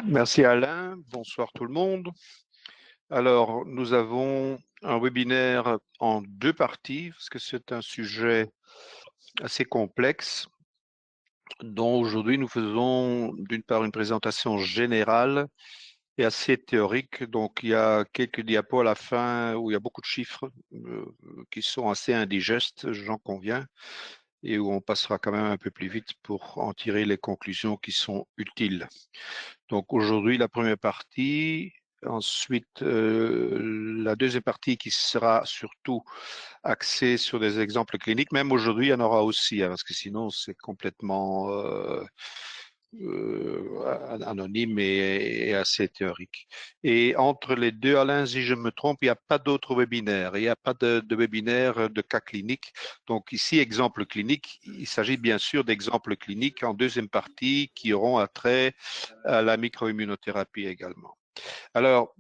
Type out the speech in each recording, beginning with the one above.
Merci Alain, bonsoir tout le monde. Alors, nous avons un webinaire en deux parties parce que c'est un sujet assez complexe dont aujourd'hui nous faisons d'une part une présentation générale et assez théorique. Donc, il y a quelques diapos à la fin où il y a beaucoup de chiffres qui sont assez indigestes, j'en conviens, et où on passera quand même un peu plus vite pour en tirer les conclusions qui sont utiles. Donc aujourd'hui, la première partie, ensuite la deuxième partie qui sera surtout axée sur des exemples cliniques. Même aujourd'hui, il y en aura aussi, hein, parce que sinon c'est complètement anonyme et assez théorique. Et entre les deux, Alain, si je me trompe, il n'y a pas d'autres webinaires. Il n'y a pas de webinaire de cas cliniques. Donc ici, exemple clinique, il s'agit bien sûr d'exemples cliniques en deuxième partie qui auront attrait à la microimmunothérapie également. Alors,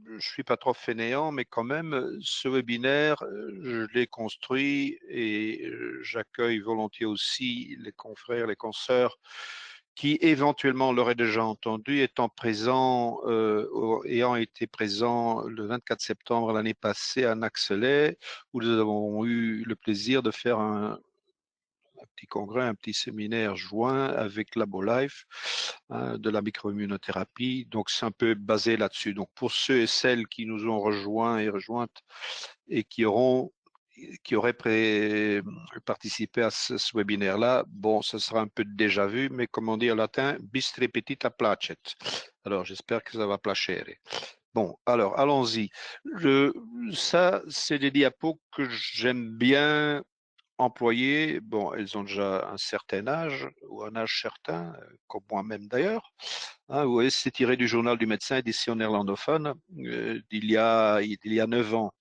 je ne suis pas trop fainéant, mais quand même, ce webinaire, je l'ai construit et j'accueille volontiers aussi les confrères, les consoeurs qui éventuellement l'auraient déjà entendu, ayant été présents le 24 septembre l'année passée à Naxelet, où nous avons eu le plaisir de faire un petit congrès, un petit séminaire joint avec LaboLife, hein, de la microimmunothérapie. Donc, c'est un peu basé là-dessus. Donc, pour ceux et celles qui nous ont rejoints et rejointes et qui auraient participé à ce webinaire-là, bon, ce sera un peu déjà vu, mais comme on dit en latin, bis repetita placet. Alors, j'espère que ça va placer. Bon, alors, allons-y. Ça, c'est des diapos que j'aime bien employées, bon, elles ont déjà un certain âge, ou un âge certain, comme moi-même d'ailleurs. Hein, vous voyez, c'est tiré du journal du médecin, édition néerlandophone, d'il y a 9 ans.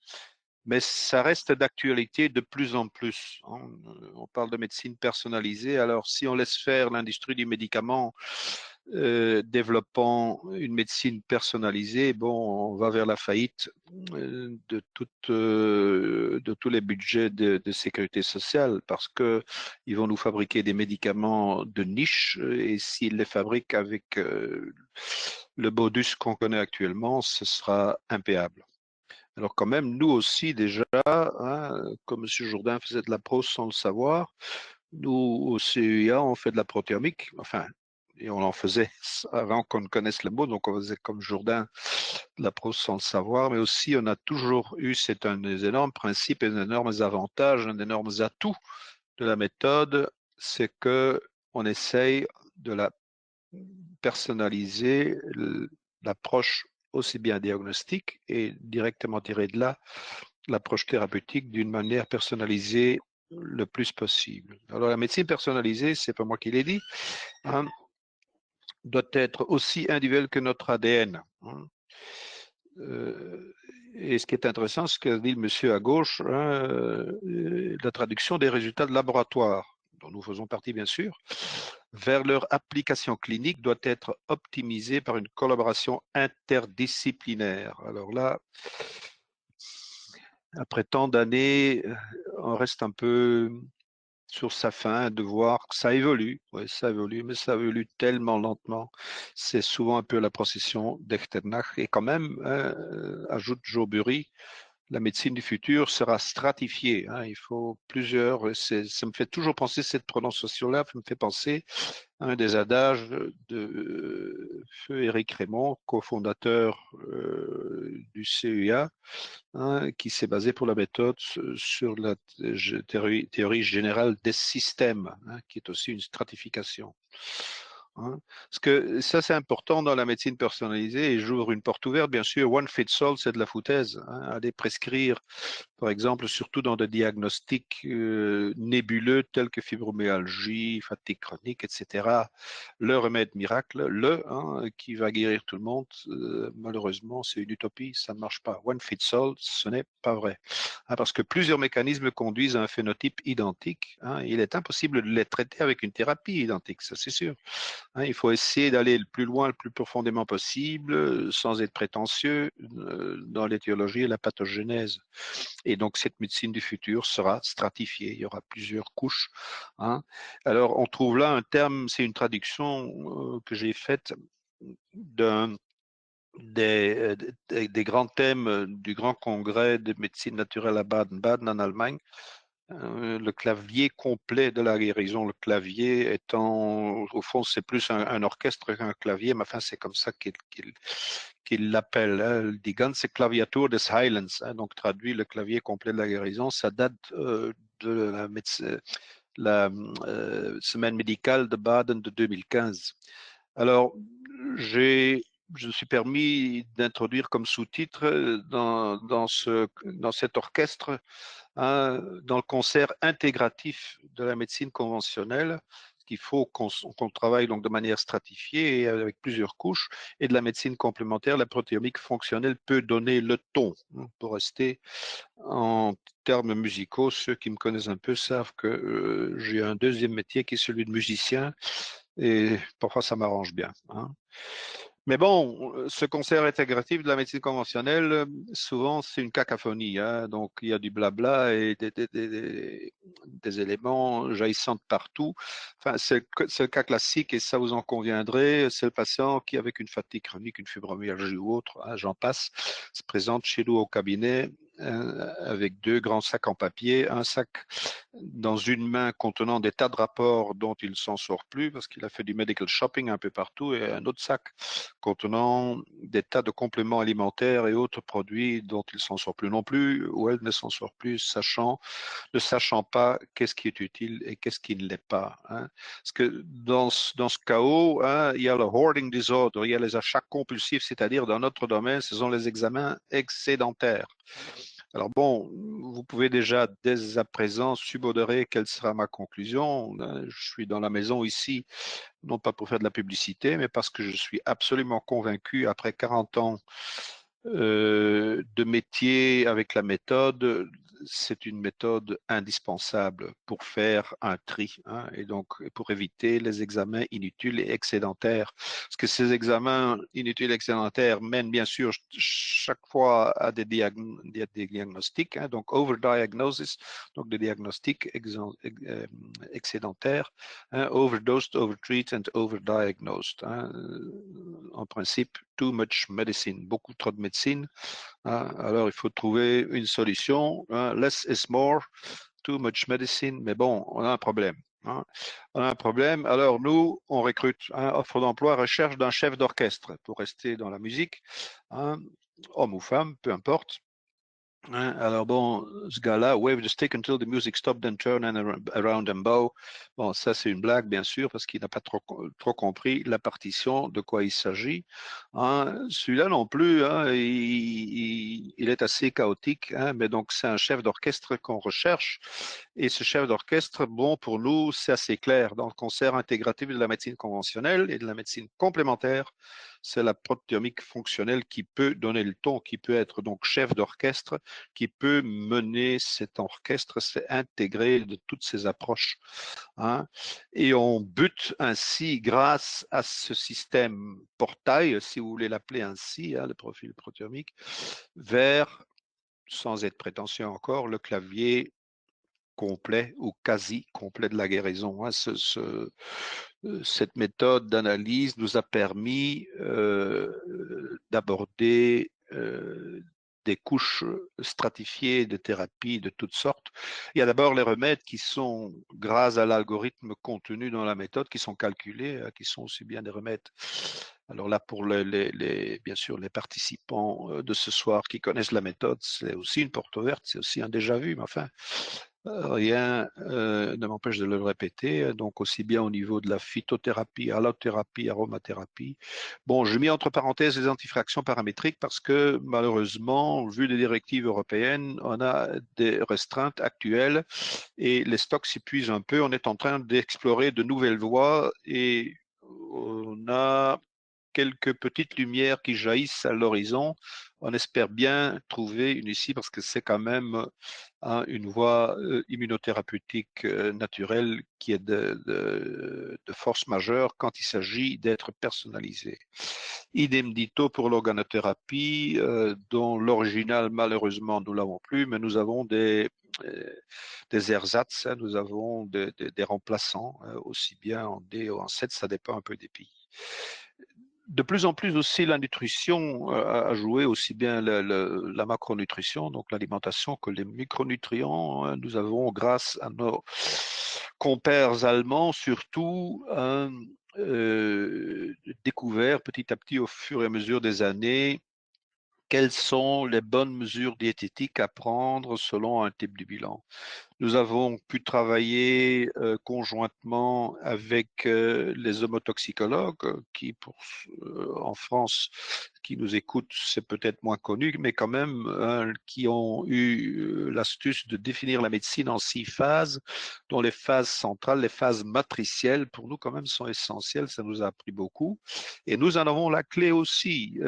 Mais ça reste d'actualité de plus en plus, hein. On parle de médecine personnalisée. Alors, si on laisse faire l'industrie du médicament, développant une médecine personnalisée, bon, on va vers la faillite de tous les budgets de sécurité sociale parce que ils vont nous fabriquer des médicaments de niche et s'ils les fabriquent avec le modus qu'on connaît actuellement, ce sera impayable. Alors quand même, nous aussi déjà, hein, comme M. Jourdain faisait de la prose sans le savoir, nous au CEIA, on fait de la protéomique, enfin, et on en faisait avant qu'on ne connaisse le mot, donc on faisait comme Jourdain de la prose sans le savoir, mais aussi on a toujours eu, c'est un des énormes principes et des énormes avantages, un des énormes atouts de la méthode, c'est que on essaye de la personnaliser, l'approche aussi bien diagnostique et directement tirée de là, l'approche thérapeutique d'une manière personnalisée le plus possible. Alors la médecine personnalisée, c'est pas moi qui l'ai dit, hein, doit être aussi individuelle que notre ADN. Hein. Et ce qui est intéressant, ce que dit le monsieur à gauche, hein, la traduction des résultats de laboratoire, dont nous faisons partie bien sûr, vers leur application clinique doit être optimisée par une collaboration interdisciplinaire. Alors là, après tant d'années, on reste un peu sur sa faim de voir que ça évolue. Oui, ça évolue, mais ça évolue tellement lentement. C'est souvent un peu la procession d'Echternach. Et quand même, hein, ajoute Joe Burry, la médecine du futur sera stratifiée. Hein, il faut plusieurs. Ça me fait toujours penser, cette prononciation-là me fait penser à un des adages de feu Éric Raymond, cofondateur du CEA, hein, qui s'est basé pour la méthode sur la théorie générale des systèmes, hein, qui est aussi une stratification. Hein. Parce que ça, c'est important dans la médecine personnalisée et j'ouvre une porte ouverte. Bien sûr, one fits all, c'est de la foutaise. Hein. Aller prescrire, par exemple, surtout dans des diagnostics nébuleux tels que fibromyalgie, fatigue chronique, etc. Le remède miracle, hein, qui va guérir tout le monde, malheureusement, c'est une utopie, ça ne marche pas. One fits all, ce n'est pas vrai. Hein, parce que plusieurs mécanismes conduisent à un phénotype identique. Hein, il est impossible de les traiter avec une thérapie identique, ça c'est sûr. Hein, il faut essayer d'aller le plus loin, le plus profondément possible, sans être prétentieux, dans l'étiologie et la pathogénèse. Et donc, cette médecine du futur sera stratifiée. Il y aura plusieurs couches. Hein. Alors, on trouve là un terme, c'est une traduction que j'ai faite des grands thèmes du grand congrès de médecine naturelle à Baden-Baden en Allemagne. Le clavier complet de la guérison, le clavier étant, au fond, c'est plus un orchestre qu'un clavier, mais enfin, c'est comme ça qu'il l'appelle. Hein. Die ganze Klaviatur des Heilens, hein, donc traduit le clavier complet de la guérison, ça date de la semaine médicale de Baden de 2015. Alors, je me suis permis d'introduire comme sous-titre dans cet orchestre, dans le concert intégratif de la médecine conventionnelle, qu'il faut qu'on travaille donc de manière stratifiée et avec plusieurs couches, et de la médecine complémentaire, la protéomique fonctionnelle peut donner le ton. Pour rester en termes musicaux, ceux qui me connaissent un peu savent que j'ai un deuxième métier qui est celui de musicien, et parfois ça m'arrange bien. Mais bon, ce concert intégratif de la médecine conventionnelle, souvent c'est une cacophonie, hein, donc il y a du blabla et des éléments jaillissant de partout. Enfin, c'est le cas classique et ça vous en conviendrez, c'est le patient qui, avec une fatigue chronique, une fibromyalgie ou autre, hein, j'en passe, se présente chez nous au cabinet avec deux grands sacs en papier, un sac dans une main contenant des tas de rapports dont il ne s'en sort plus parce qu'il a fait du medical shopping un peu partout, et un autre sac contenant des tas de compléments alimentaires et autres produits dont il ne s'en sort plus non plus, ou elle ne s'en sort plus, ne sachant pas qu'est-ce qui est utile et qu'est-ce qui ne l'est pas. Hein. Parce que dans ce chaos, hein, il y a le hoarding disorder, il y a les achats compulsifs, c'est-à-dire dans notre domaine, ce sont les examens excédentaires. Alors bon, vous pouvez déjà dès à présent subodorer quelle sera ma conclusion. Je suis dans la maison ici, non pas pour faire de la publicité, mais parce que je suis absolument convaincu, après 40 ans de métier avec la méthode, c'est une méthode indispensable pour faire un tri, hein, et donc pour éviter les examens inutiles et excédentaires. Parce que ces examens inutiles et excédentaires mènent bien sûr chaque fois à des diagnostics, hein, donc overdiagnosis, donc des diagnostics excédentaires, hein, overdosed, overtreated and overdiagnosed. Hein. En principe, too much medicine, beaucoup trop de médecine. Hein. Alors, il faut trouver une solution. Hein. Less is more, too much medicine. Mais bon, on a un problème. Hein. On a un problème. Alors, nous, on recrute. Hein, offre d'emploi, recherche d'un chef d'orchestre pour rester dans la musique. Hein, homme ou femme, peu importe. Hein, alors bon, ce gars-là, wave the stick until the music stops, then turn around and bow. Bon, ça c'est une blague bien sûr parce qu'il n'a pas trop compris la partition, de quoi il s'agit. Hein, celui-là non plus, hein, il est assez chaotique, hein, mais donc c'est un chef d'orchestre qu'on recherche. Et ce chef d'orchestre, bon, pour nous, c'est assez clair. Dans le concert intégratif de la médecine conventionnelle et de la médecine complémentaire, c'est la protéomique fonctionnelle qui peut donner le ton, qui peut être donc chef d'orchestre, qui peut mener cet orchestre, c'est intégré de toutes ces approches. Hein. Et on bute ainsi, grâce à ce système portail, si vous voulez l'appeler ainsi, hein, le profil protéomique, vers, sans être prétentieux encore, le clavier complet ou quasi complet de la guérison. Hein. Cette méthode d'analyse nous a permis d'aborder des couches stratifiées de thérapies de toutes sortes. Il y a d'abord les remèdes qui sont, grâce à l'algorithme contenu dans la méthode, qui sont calculés, qui sont aussi bien des remèdes. Alors là, pour bien sûr, les participants de ce soir qui connaissent la méthode, c'est aussi une porte ouverte, c'est aussi un déjà vu, mais enfin, rien ne m'empêche de le répéter, donc aussi bien au niveau de la phytothérapie, allothérapie, aromathérapie. Bon, je mets entre parenthèses les antifractions paramétriques parce que malheureusement, vu les directives européennes, on a des restreintes actuelles et les stocks s'épuisent un peu. On est en train d'explorer de nouvelles voies et on a quelques petites lumières qui jaillissent à l'horizon. On espère bien trouver une ici parce que c'est quand même une voie immunothérapeutique naturelle qui est de force majeure quand il s'agit d'être personnalisé. Idem dito pour l'organothérapie, dont l'original, malheureusement, nous l'avons plus, mais nous avons des ersatz, hein, nous avons des remplaçants, aussi bien en D ou en 7, ça dépend un peu des pays. De plus en plus aussi, la nutrition a joué aussi bien la macronutrition, donc l'alimentation, que les micronutriments. Nous avons, grâce à nos compères allemands surtout, découvert petit à petit au fur et à mesure des années quelles sont les bonnes mesures diététiques à prendre selon un type de bilan. Nous avons pu travailler conjointement avec les homotoxicologues qui, en France, qui nous écoutent, c'est peut-être moins connu, mais quand même, qui ont eu l'astuce de définir la médecine en 6 phases, dont les phases centrales, les phases matricielles, pour nous quand même sont essentielles, ça nous a appris beaucoup. Et nous en avons la clé aussi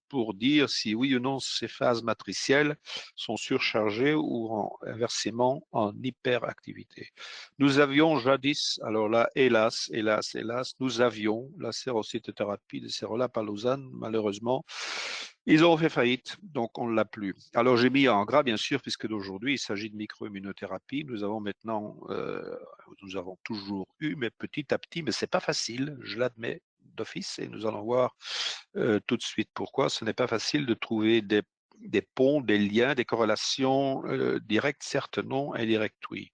pour dire si oui ou non ces phases matricielles sont surchargées ou inversement en hyperactivité. Nous avions jadis, alors là, hélas, nous avions la sérocytothérapie de Sérolap à Lausanne, malheureusement. Ils ont fait faillite, donc on ne l'a plus. Alors j'ai mis en gras, bien sûr, puisque d'aujourd'hui, il s'agit de microimmunothérapie. Nous avons maintenant, nous avons toujours eu, mais petit à petit, mais c'est pas facile, je l'admets d'office, et nous allons voir tout de suite pourquoi. Ce n'est pas facile de trouver des ponts, des liens, des corrélations directes, certes non, indirectes oui.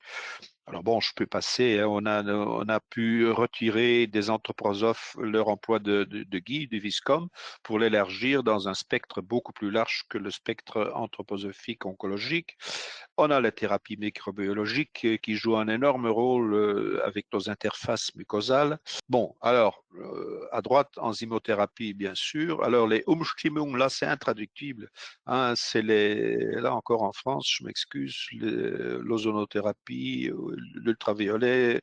Alors bon, je peux passer, hein, on a pu retirer des anthroposophes leur emploi de guide, du Viscom, pour l'élargir dans un spectre beaucoup plus large que le spectre anthroposophique oncologique. On a la thérapie microbiologique qui joue un énorme rôle avec nos interfaces mucosales. Bon, alors, à droite, enzymothérapie, bien sûr. Alors, les Umstimmung, là, c'est intraductible. Hein, c'est là encore en France, je m'excuse, l'ozonothérapie, l'ultraviolet,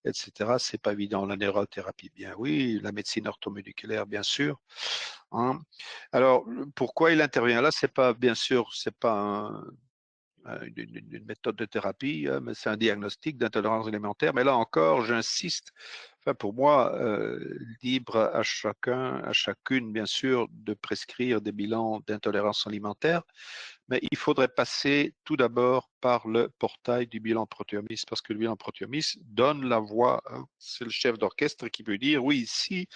etc. C'est pas évident. La neurothérapie, bien oui. La médecine orthomoléculaire, bien sûr. Hein. Alors, pourquoi il intervient là? C'est pas, bien sûr, c'est pas une méthode de thérapie, mais c'est un diagnostic d'intolérance alimentaire. Mais là encore, j'insiste, enfin pour moi, libre à chacun, à chacune, bien sûr, de prescrire des bilans d'intolérance alimentaire, mais il faudrait passer tout d'abord par le portail du bilan protéomiste, parce que le bilan protéomiste donne la voix, hein, c'est le chef d'orchestre qui peut dire, oui, si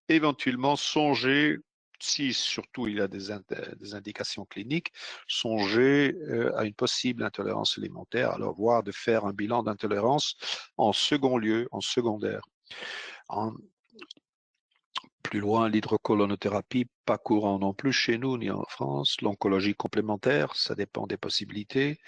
éventuellement songer, si surtout il y a des indications cliniques, songer à une possible intolérance alimentaire, alors voire de faire un bilan d'intolérance en second lieu, en secondaire. En, plus loin, l'hydrocolonothérapie, pas courant non plus chez nous ni en France. L'oncologie complémentaire, ça dépend des possibilités.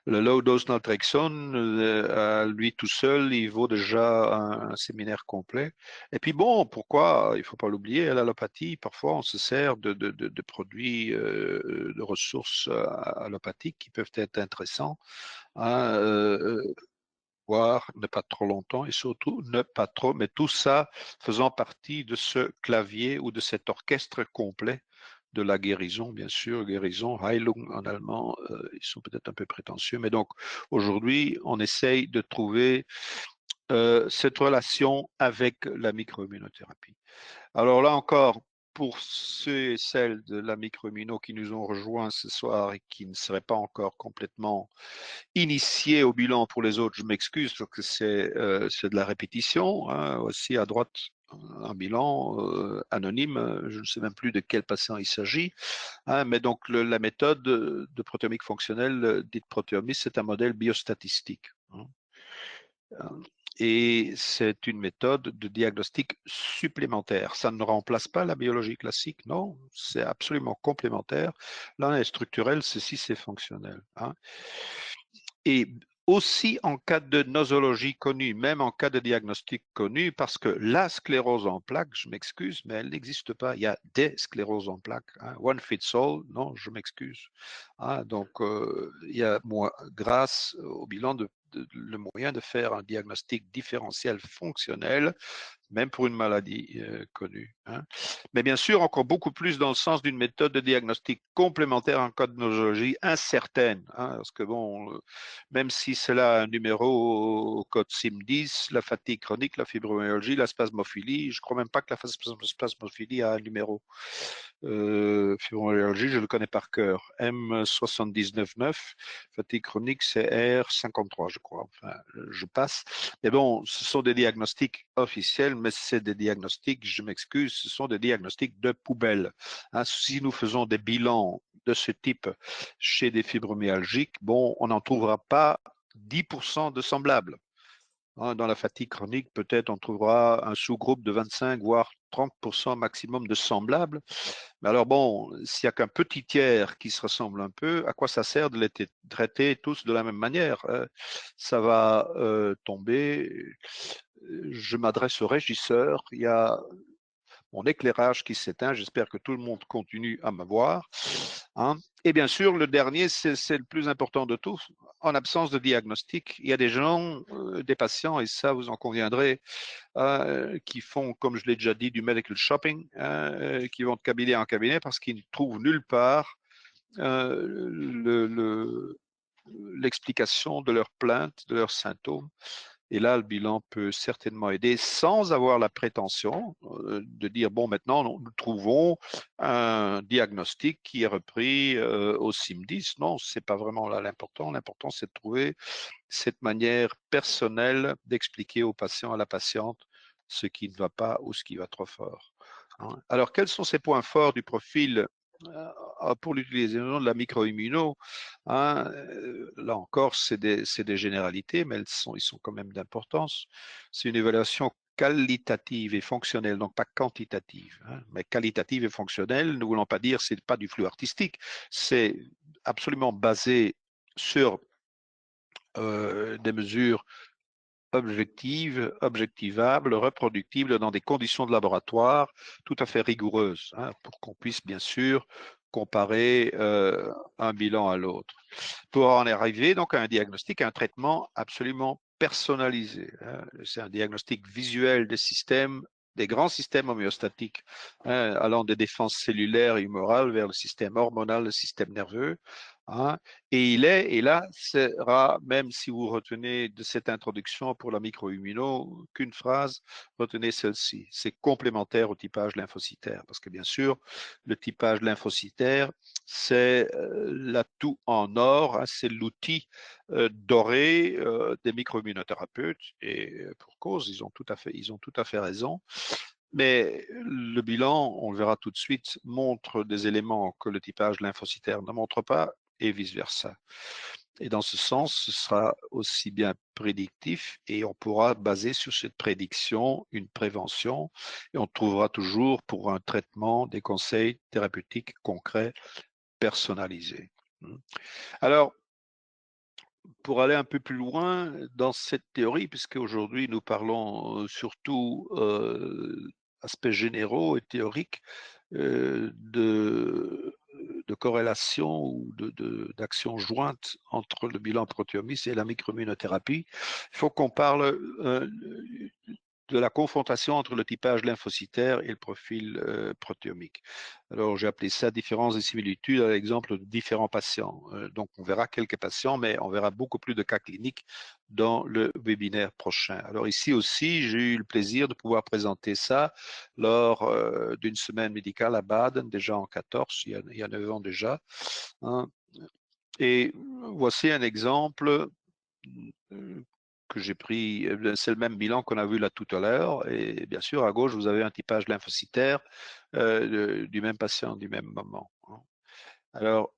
Le low dose naltrexone, lui tout seul, il vaut déjà un séminaire complet. Et puis bon, pourquoi, il ne faut pas l'oublier, l'allopathie, parfois on se sert de produits, de ressources allopathiques qui peuvent être intéressants. Hein, voire ne pas trop longtemps et surtout ne pas trop, mais tout ça faisant partie de ce clavier ou de cet orchestre complet de la guérison, bien sûr, guérison, Heilung en allemand, ils sont peut-être un peu prétentieux, mais donc aujourd'hui, on essaye de trouver cette relation avec la microimmunothérapie. Alors là encore, pour ceux et celles de la microimmuno qui nous ont rejoints ce soir et qui ne seraient pas encore complètement initiés au bilan pour les autres, je m'excuse parce que c'est de la répétition. Hein. Aussi à droite, un bilan anonyme, je ne sais même plus de quel patient il s'agit. Hein, mais donc la méthode de protéomique fonctionnelle dite protéomiste, c'est un modèle biostatistique. Hein. Et c'est une méthode de diagnostic supplémentaire. Ça ne remplace pas la biologie classique, non, c'est absolument complémentaire. L'un est structurel, ceci c'est fonctionnel. Hein. Et aussi en cas de nosologie connue, même en cas de diagnostic connu, parce que la sclérose en plaques, je m'excuse, mais elle n'existe pas. Il y a des scléroses en plaques. Hein. One fits all, non, je m'excuse. Hein, donc, il y a, moi, grâce au bilan le moyen de faire un diagnostic différentiel fonctionnel même pour une maladie connue. Hein. Mais bien sûr, encore beaucoup plus dans le sens d'une méthode de diagnostic complémentaire en cas de nosologie incertaine. Hein, parce que bon, même si cela a un numéro au code SIM10, la fatigue chronique, la fibromyalgie, la spasmophilie, je ne crois même pas que la spasmophilie a un numéro. Fibromyalgie, je le connais par cœur. M79,9, fatigue chronique, c'est R53, je crois. Enfin, je passe. Mais bon, ce sont des diagnostics officiels, mais c'est des diagnostics, je m'excuse, ce sont des diagnostics de poubelle. Hein, si nous faisons des bilans de ce type chez des fibromyalgiques, bon, on n'en trouvera pas 10% de semblables. Dans la fatigue chronique, peut-être on trouvera un sous-groupe de 25 voire 30% maximum de semblables. Mais alors bon, s'il n'y a qu'un petit tiers qui se ressemble un peu, à quoi ça sert de les traiter tous de la même manière? Ça va tomber. Je m'adresse au régisseur. Il y a mon éclairage qui s'éteint. J'espère que tout le monde continue à me voir. Hein. Et bien sûr, le dernier, c'est le plus important de tous. En absence de diagnostic, il y a des gens, des patients, et ça vous en conviendrez, qui font, comme je l'ai déjà dit, du medical shopping, qui vont de cabinet en cabinet parce qu'ils ne trouvent nulle part l'explication de leurs plaintes, de leurs symptômes. Et là, le bilan peut certainement aider sans avoir la prétention de dire, bon, maintenant, nous trouvons un diagnostic qui est repris au CIM10. Non, ce n'est pas vraiment là l'important. L'important, c'est de trouver cette manière personnelle d'expliquer au patient, à la patiente, ce qui ne va pas ou ce qui va trop fort. Hein. Alors, quels sont ces points forts du profil pour l'utilisation de la micro-immuno? Hein, là encore, c'est des généralités, mais ils sont quand même d'importance. C'est une évaluation qualitative et fonctionnelle, donc pas quantitative, hein, mais qualitative et fonctionnelle. Nous ne voulons pas dire que ce n'est pas du flux artistique, c'est absolument basé sur des mesures objectives, objectivables, reproductibles dans des conditions de laboratoire tout à fait rigoureuses, hein, pour qu'on puisse bien sûr comparer un bilan à l'autre. Pour en arriver donc à un diagnostic, à un traitement absolument personnalisé. Hein. C'est un diagnostic visuel des systèmes, des grands systèmes homéostatiques, hein, allant des défenses cellulaires et humorales vers le système hormonal, le système nerveux. Hein. Et là, sera, même si vous retenez de cette introduction pour la micro-immuno qu'une phrase, retenez celle-ci. C'est complémentaire au typage lymphocytaire, parce que bien sûr, le typage lymphocytaire, c'est l'atout en or, hein, c'est l'outil doré des micro-immunothérapeutes, et pour cause, ils ont tout à fait raison. Mais le bilan, on le verra tout de suite, montre des éléments que le typage lymphocytaire ne montre pas, et vice-versa. Et dans ce sens, ce sera aussi bien prédictif et on pourra baser sur cette prédiction une prévention et on trouvera toujours pour un traitement des conseils thérapeutiques concrets personnalisés. Alors, pour aller un peu plus loin dans cette théorie, puisque aujourd'hui nous parlons surtout aspects généraux et théoriques de corrélation ou d'action jointe entre le bilan protéomiste et la microimmunothérapie, il faut qu'on parle de la confrontation entre le typage lymphocytaire et le profil protéomique. Alors, j'ai appelé ça différences et similitudes à l'exemple de différents patients. Donc, on verra quelques patients, mais on verra beaucoup plus de cas cliniques dans le webinaire prochain. Alors, ici aussi, j'ai eu le plaisir de pouvoir présenter ça lors d'une semaine médicale à Baden, déjà en 14, il y a 9 ans déjà. Hein. Et voici un exemple que j'ai pris, c'est le même bilan qu'on a vu là tout à l'heure. Et bien sûr, à gauche, vous avez un typage lymphocytaire du même patient, du même moment. Hein. Alors,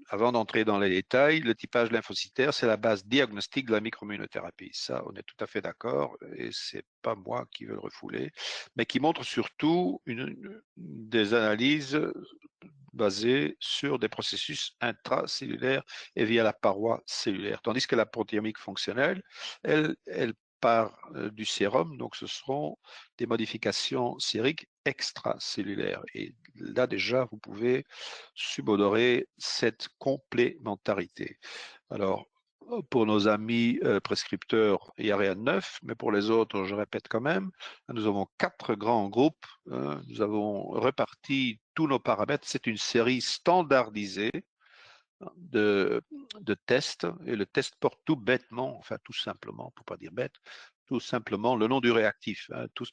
avant d'entrer dans les détails, le typage lymphocytaire, c'est la base diagnostique de la microimmunothérapie. Ça, on est tout à fait d'accord, et c'est pas moi qui veux le refouler, mais qui montre surtout des analyses basées sur des processus intracellulaires et via la paroi cellulaire. Tandis que la protéomique fonctionnelle, elle part du sérum, donc ce seront des modifications sériques extracellulaires. Et là déjà, vous pouvez subodorer cette complémentarité. Alors, pour nos amis prescripteurs, il n'y a rien de neuf, mais pour les autres, je répète quand même, nous avons 4 grands groupes, nous avons reparti tous nos paramètres, c'est une série standardisée de tests, et le test porte tout bêtement, enfin tout simplement, pour ne pas dire bête, tout simplement le nom du réactif. Hein. Tous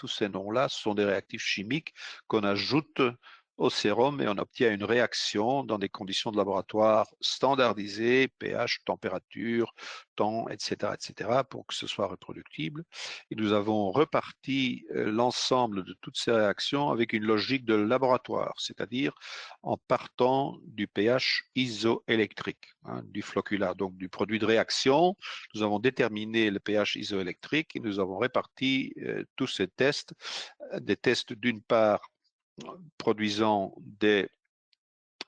ces noms-là sont des réactifs chimiques qu'on ajoute au sérum et on obtient une réaction dans des conditions de laboratoire standardisées, pH, température, temps, etc., pour que ce soit reproductible. Et nous avons reparti l'ensemble de toutes ces réactions avec une logique de laboratoire, c'est-à-dire en partant du pH isoélectrique, hein, du floccula, donc du produit de réaction. Nous avons déterminé le pH isoélectrique et nous avons réparti tous ces tests, des tests d'une part produisant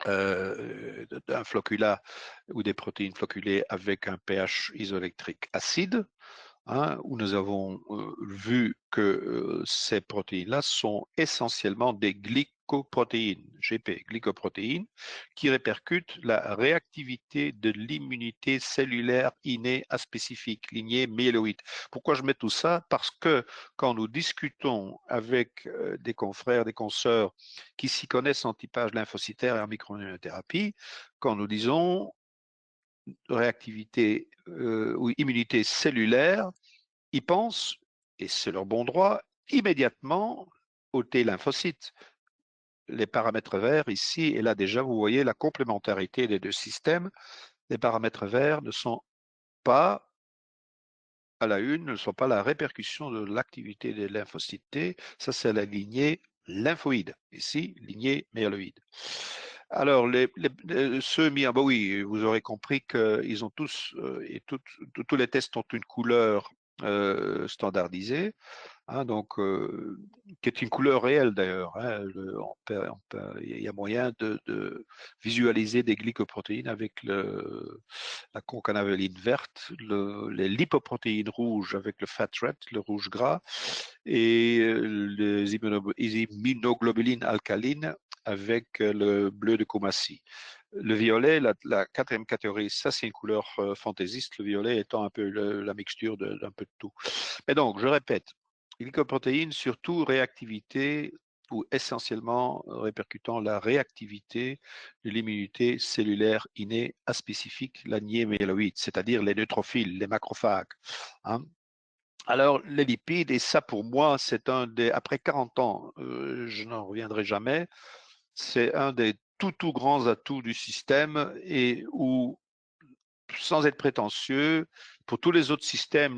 un floccula ou des protéines flocculées avec un pH isoélectrique acide, hein, où nous avons vu que ces protéines-là sont essentiellement des glycoprotéines, GP, glycoprotéines, qui répercutent la réactivité de l'immunité cellulaire innée aspécifique, lignée myéloïde. Pourquoi je mets tout ça? Parce que quand nous discutons avec des confrères, des consoeurs qui s'y connaissent en typage lymphocytaire et en microimmunothérapie, quand nous disons réactivité ou immunité cellulaire, ils pensent, et c'est leur bon droit, immédiatement aux T lymphocytes. Les paramètres verts ici, et là déjà vous voyez la complémentarité des deux systèmes. Les paramètres verts ne sont pas à la une, ne sont pas la répercussion de l'activité des lymphocytes T, ça c'est la lignée lymphoïde, ici lignée myéloïde. Alors, ceux mis en... Bon, oui, vous aurez compris qu'ils ont tous, tous les tests ont une couleur standardisée, hein, donc, qui est une couleur réelle d'ailleurs. Hein, il y a moyen de visualiser des glycoprotéines avec la concanaveline verte, les lipoprotéines rouges avec le fat red, le rouge gras, et les immunoglobulines alcalines avec le bleu de Koumassi. Le violet, la quatrième catégorie, ça c'est une couleur fantaisiste, le violet étant un peu la mixture d'un peu de tout. Mais donc, je répète, glycoprotéines, surtout réactivité ou essentiellement répercutant la réactivité de l'immunité cellulaire innée aspécifique, la myéloïde, c'est-à-dire les neutrophiles, les macrophages. Hein. Alors, les lipides, et ça pour moi, c'est un des, après 40 ans, je n'en reviendrai jamais, c'est un des tout grands atouts du système et où, sans être prétentieux, pour tous les autres systèmes,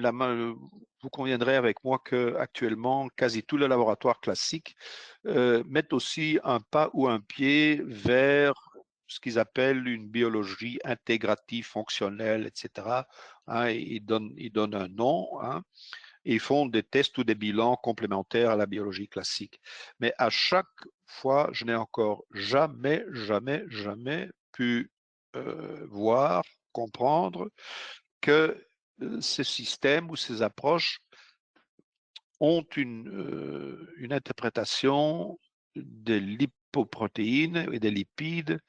vous conviendrez avec moi qu'actuellement, quasi tous les laboratoires classiques mettent aussi un pas ou un pied vers ce qu'ils appellent une biologie intégrative, fonctionnelle, etc. Hein, ils donnent un nom, hein, et ils font des tests ou des bilans complémentaires à la biologie classique. Mais à chaque fois, je n'ai encore jamais pu voir, comprendre que ces systèmes ou ces approches ont une interprétation des lipoprotéines et des lipides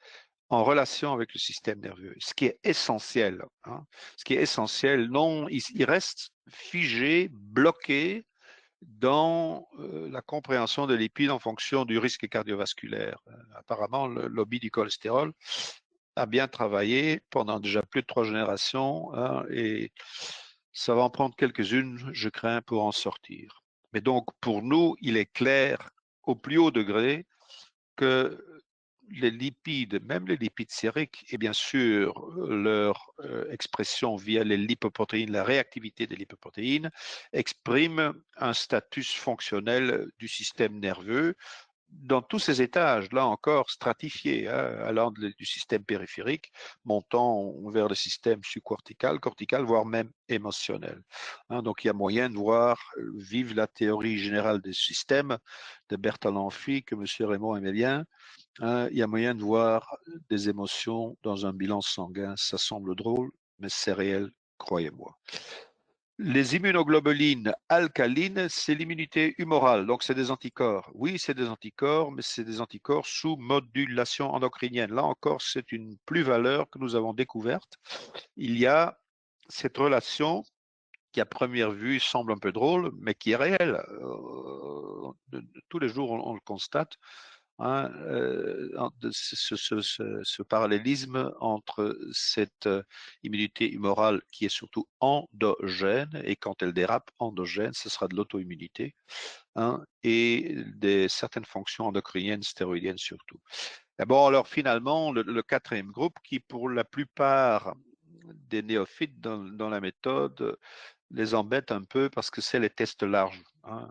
en relation avec le système nerveux, ce qui est essentiel. Hein, ce qui est essentiel, non, il reste figé, bloqué dans la compréhension des lipides en fonction du risque cardiovasculaire. Apparemment, le lobby du cholestérol a bien travaillé pendant déjà plus de 3 générations, hein, et ça va en prendre quelques-unes, je crains, pour en sortir. Mais donc, pour nous, il est clair au plus haut degré que les lipides, même les lipides sériques, et bien sûr leur expression via les lipoprotéines, la réactivité des lipoprotéines, expriment un statut fonctionnel du système nerveux dans tous ces étages, là encore stratifiés, hein, allant du système périphérique, montant vers le système subcortical, cortical, voire même émotionnel. Hein, donc il y a moyen de voir, vive la théorie générale des systèmes de Bertalan Amphi, que M. Raymond aimait bien, hein, il y a moyen de voir des émotions dans un bilan sanguin. Ça semble drôle, mais c'est réel, croyez-moi. Les immunoglobulines alcalines, c'est l'immunité humorale, donc c'est des anticorps. Oui, c'est des anticorps, mais c'est des anticorps sous modulation endocrinienne. Là encore, c'est une plus-valeur que nous avons découverte. Il y a cette relation qui, à première vue, semble un peu drôle, mais qui est réelle. Tous les jours, on le constate hein, ce parallélisme entre cette immunité humorale qui est surtout endogène, et quand elle dérape endogène, ce sera de l'auto-immunité, hein, et certaines fonctions endocriniennes stéroïdiennes surtout. Et bon, alors finalement, le quatrième groupe qui, pour la plupart des néophytes dans la méthode, les embête un peu parce que c'est les tests larges, hein.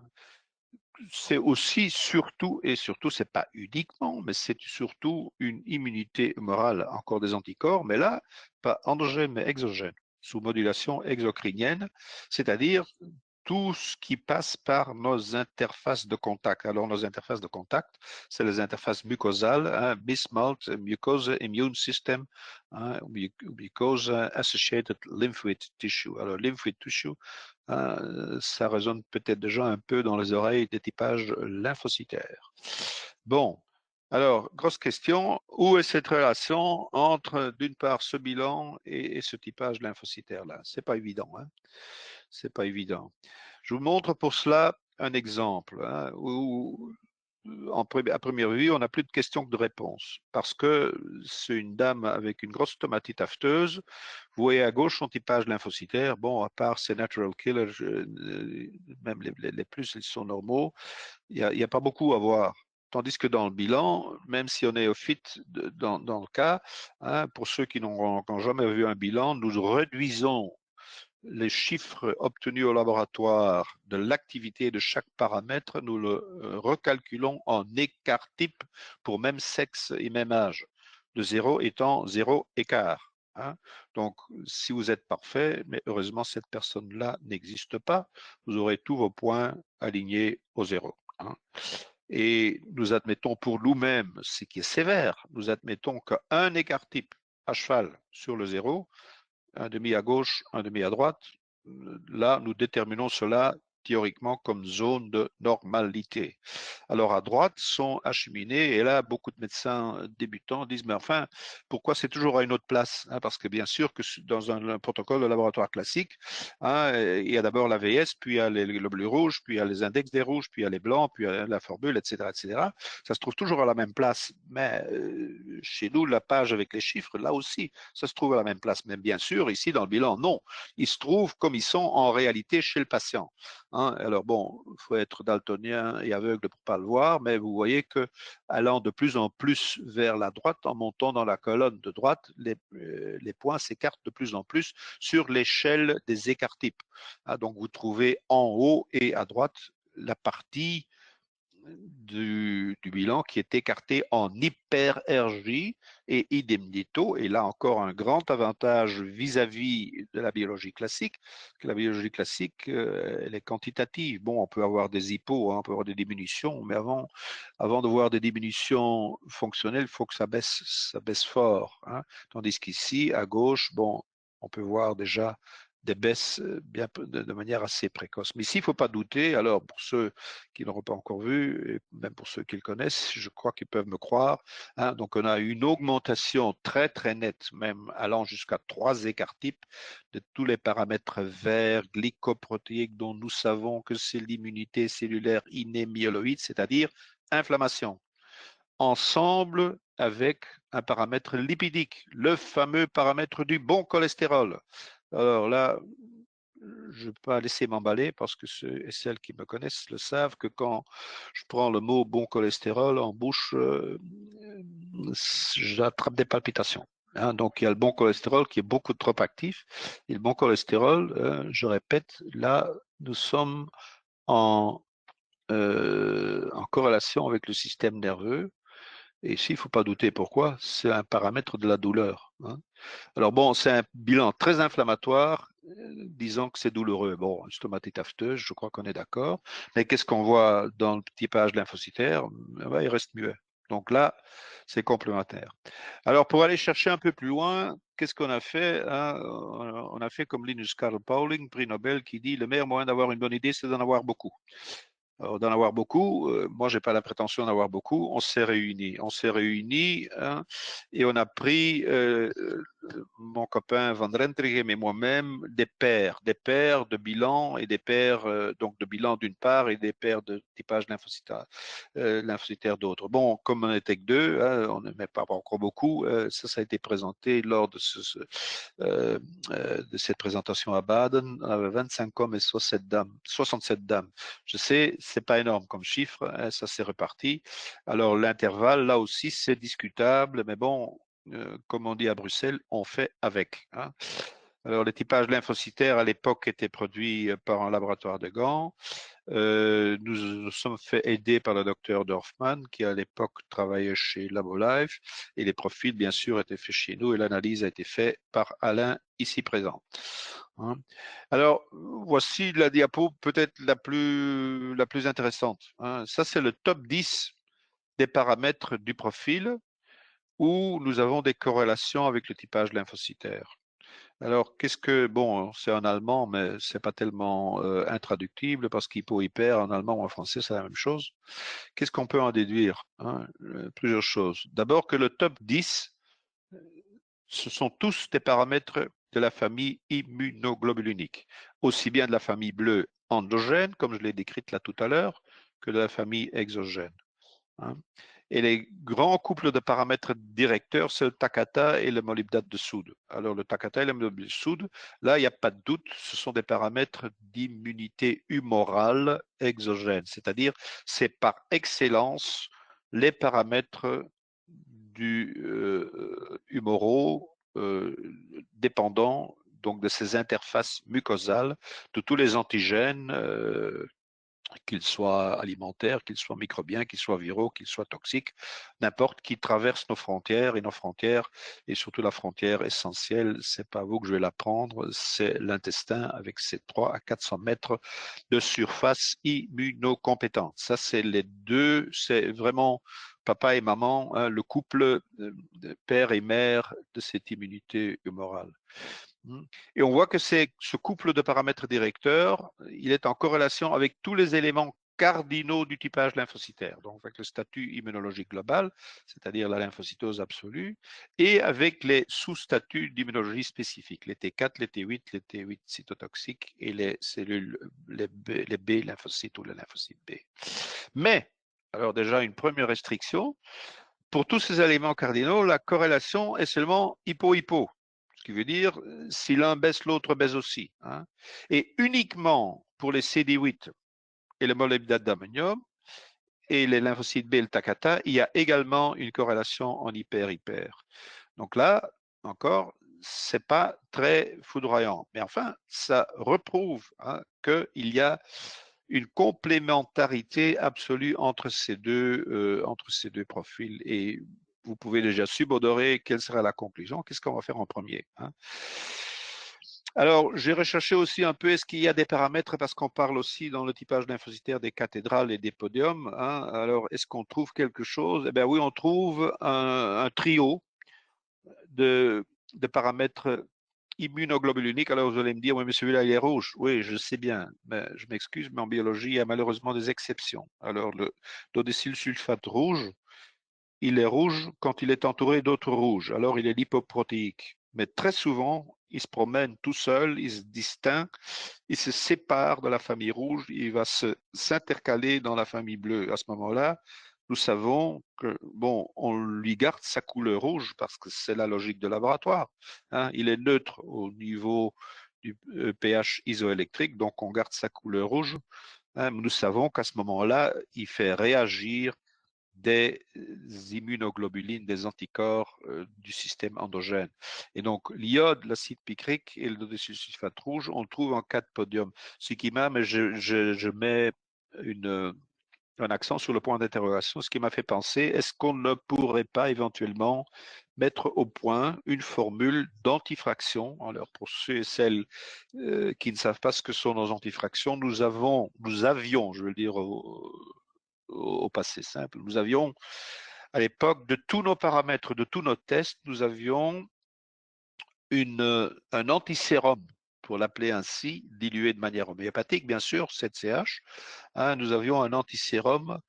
C'est aussi, surtout, et surtout, c'est pas uniquement, mais c'est surtout une immunité humorale, encore des anticorps, mais là, pas endogène, mais exogène, sous modulation exocrinienne, c'est-à-dire tout ce qui passe par nos interfaces de contact. Alors, nos interfaces de contact, c'est les interfaces mucosales, hein, BISMALT, Mucosa Immune System, hein, Mucosa Associated Lymphoid Tissue. Alors, lymphoid tissue, ça résonne peut-être déjà un peu dans les oreilles des typages lymphocytaires. Bon, alors, grosse question, où est cette relation entre, d'une part, ce bilan et ce typage lymphocytaire-là? C'est pas évident, hein? C'est pas évident. Je vous montre pour cela un exemple, hein, où, à première vue, on n'a plus de questions que de réponses, parce que c'est une dame avec une grosse stomatite afteuse. Vous voyez à gauche son typage lymphocytaire. Bon, à part ces natural killers, même les plus, ils sont normaux. Il y a pas beaucoup à voir. Tandis que dans le bilan, même si on est au fit dans le cas, hein, pour ceux qui n'ont jamais vu un bilan, nous réduisons les chiffres obtenus au laboratoire de l'activité de chaque paramètre, nous le recalculons en écart type pour même sexe et même âge, de 0 étant 0 écart, hein. Donc, si vous êtes parfait, mais heureusement, cette personne-là n'existe pas, vous aurez tous vos points alignés au 0, hein. Et nous admettons pour nous-mêmes, ce qui est sévère, nous admettons qu'un écart type à cheval sur le 0, un demi à gauche, un demi à droite. Là, nous déterminons cela théoriquement comme zone de normalité. Alors à droite sont acheminés, et là, beaucoup de médecins débutants disent, mais enfin, pourquoi c'est toujours à une autre place, hein? Parce que bien sûr que dans un protocole de laboratoire classique, hein, il y a d'abord la VS, puis il y a les globules rouges, puis il y a les index des rouges, puis il y a les blancs, puis il y a la formule, etc., etc. Ça se trouve toujours à la même place, mais chez nous, la page avec les chiffres, là aussi, ça se trouve à la même place. Mais bien sûr, ici, dans le bilan, non. Ils se trouvent comme ils sont en réalité chez le patient, hein. Alors bon, il faut être daltonien et aveugle pour pas le voir, mais vous voyez que allant de plus en plus vers la droite, en montant dans la colonne de droite, les points s'écartent de plus en plus sur l'échelle des écarts types, hein. Donc vous trouvez en haut et à droite la partie du bilan qui est écarté en hyper-RJ et idem dito. Et là encore, un grand avantage vis-à-vis de la biologie classique, que la biologie classique, elle est quantitative. Bon, on peut avoir des hypos, hein, on peut avoir des diminutions, mais avant de voir des diminutions fonctionnelles, il faut que ça baisse fort, hein. Tandis qu'ici, à gauche, bon, on peut voir déjà des baisses bien de manière assez précoce. Mais ici, il ne faut pas douter. Alors, pour ceux qui n'auront pas encore vu, et même pour ceux qui le connaissent, je crois qu'ils peuvent me croire, hein. Donc, on a une augmentation très, très nette, même allant jusqu'à 3 écarts types de tous les paramètres verts, glycoprotéiques, dont nous savons que c'est l'immunité cellulaire innée myéloïde, c'est-à-dire inflammation, ensemble avec un paramètre lipidique, le fameux paramètre du bon cholestérol. Alors là, je ne vais pas laisser m'emballer parce que ceux et celles qui me connaissent le savent que quand je prends le mot bon cholestérol en bouche, j'attrape des palpitations, hein. Donc il y a le bon cholestérol qui est beaucoup trop actif. Et le bon cholestérol, je répète, là, nous sommes en corrélation avec le système nerveux. Et ici, il ne faut pas douter pourquoi, c'est un paramètre de la douleur, hein. Alors bon, c'est un bilan très inflammatoire, disons que c'est douloureux. Bon, une stomatite afteuse, je crois qu'on est d'accord. Mais qu'est-ce qu'on voit dans le typage lymphocytaire? Ben, il reste muet. Donc là, c'est complémentaire. Alors pour aller chercher un peu plus loin, qu'est-ce qu'on a fait, hein? On a fait comme Linus Carl Pauling, prix Nobel, qui dit le meilleur moyen d'avoir une bonne idée, c'est d'en avoir beaucoup. Alors, d'en avoir beaucoup, moi, j'ai pas la prétention d'en avoir beaucoup. On s'est réunis. On s'est réunis hein, et on a pris, mon copain Van Rentregem et moi-même, des paires de bilan et des paires donc de bilan d'une part et des paires de typage lymphocytaire d'autre. Bon, comme on n'était que deux, hein, on ne met pas encore beaucoup. Ça a été présenté lors de cette présentation à Baden, 25 hommes et 67 dames. Je sais, c'est pas énorme comme chiffre, hein, ça s'est reparti. Alors l'intervalle, là aussi, c'est discutable, mais bon, comme on dit à Bruxelles, on fait avec. Hein. Alors, les typages lymphocytaires à l'époque étaient produits par un laboratoire de Gand. Nous nous sommes fait aider par le docteur Dorfman, qui à l'époque travaillait chez LaboLife, et les profils, bien sûr, étaient faits chez nous, et l'analyse a été faite par Alain, ici présent. Hein. Alors, voici la diapo peut-être la plus intéressante. Hein. Ça, c'est le top 10 des paramètres du profil où nous avons des corrélations avec le typage lymphocytaire. Alors, qu'est-ce que, bon, c'est en allemand, mais c'est pas tellement intraductible parce qu'hypo-hyper en allemand ou en français, c'est la même chose. Qu'est-ce qu'on peut en déduire hein plusieurs choses. D'abord que le top 10, ce sont tous des paramètres de la famille immunoglobulinique, aussi bien de la famille bleue endogène, comme je l'ai décrite là tout à l'heure, que de la famille exogène. Hein. Et les grands couples de paramètres directeurs, c'est le Takata et le molybdate de soude. Alors, le Takata et le molybdate de soude, là, il n'y a pas de doute, ce sont des paramètres d'immunité humorale exogène, c'est-à-dire, c'est par excellence les paramètres du humoraux dépendants donc de ces interfaces mucosales, de tous les antigènes qu'ils soient alimentaires, qu'ils soient microbiens, qu'ils soient viraux, qu'ils soient toxiques, n'importe qui traverse nos frontières et surtout la frontière essentielle, c'est pas vous que je vais la prendre, c'est l'intestin avec ses 300 à 400 mètres de surface immunocompétente. Ça, c'est les deux, c'est vraiment papa et maman, hein, le couple père et mère de cette immunité humorale. Et on voit que ce couple de paramètres directeurs, il est en corrélation avec tous les éléments cardinaux du typage lymphocytaire, donc avec le statut immunologique global, c'est-à-dire la lymphocytose absolue, et avec les sous-statuts d'immunologie spécifique, les T4, les T8, les T8 cytotoxiques et les cellules, les B lymphocytes ou les lymphocytes B. Mais, alors déjà une première restriction, pour tous ces éléments cardinaux, la corrélation est seulement hypo-hypo. Ce qui veut dire, si l'un baisse, l'autre baisse aussi. Hein. Et uniquement pour les CD8 et le molybdate d'ammonium et les lymphocytes B et le Takata, il y a également une corrélation en hyper-hyper. Donc là, encore, c'est pas très foudroyant. Mais enfin, ça reprouve hein, qu'il y a une complémentarité absolue entre ces deux profils. Et vous pouvez déjà subodorer quelle sera la conclusion, qu'est-ce qu'on va faire en premier. Hein. Alors, j'ai recherché aussi un peu, est-ce qu'il y a des paramètres, parce qu'on parle aussi dans le typage lymphocytaire des cathédrales et des podiums. Hein, alors, est-ce qu'on trouve quelque chose? Eh bien oui, on trouve un trio de paramètres immunoglobuliniques. Alors vous allez me dire, oui, mais celui-là, il est rouge. Oui, je sais bien, mais je m'excuse, mais en biologie, il y a malheureusement des exceptions. Alors le dodécylsulfate rouge, il est rouge quand il est entouré d'autres rouges. Alors il est lipoprotéique. Mais très souvent, il se promène tout seul, il se distingue, il se sépare de la famille rouge, il va s'intercaler dans la famille bleue. À ce moment-là, nous savons que, bon, on lui garde sa couleur rouge parce que c'est la logique de laboratoire. Hein. Il est neutre au niveau du pH isoélectrique, donc on garde sa couleur rouge. Hein. Nous savons qu'à ce moment-là, il fait réagir des immunoglobulines, des anticorps du système endogène. Et donc, l'iode, l'acide picrique et le dodécylsulfate rouge, on le trouve en 4 podiums. Ce qui m'a, mais je mets un accent sur le point d'interrogation, ce qui m'a fait penser, est-ce qu'on ne pourrait pas éventuellement mettre au point une formule d'antifraction? Alors, pour ceux et celles qui ne savent pas ce que sont nos antifractions, nous avions, je veux le dire au passé simple, nous avions à l'époque, de tous nos paramètres, de tous nos tests, nous avions un antisérum pour l'appeler ainsi, dilué de manière homéopathique, bien sûr, 7CH, hein, nous avions un antisérum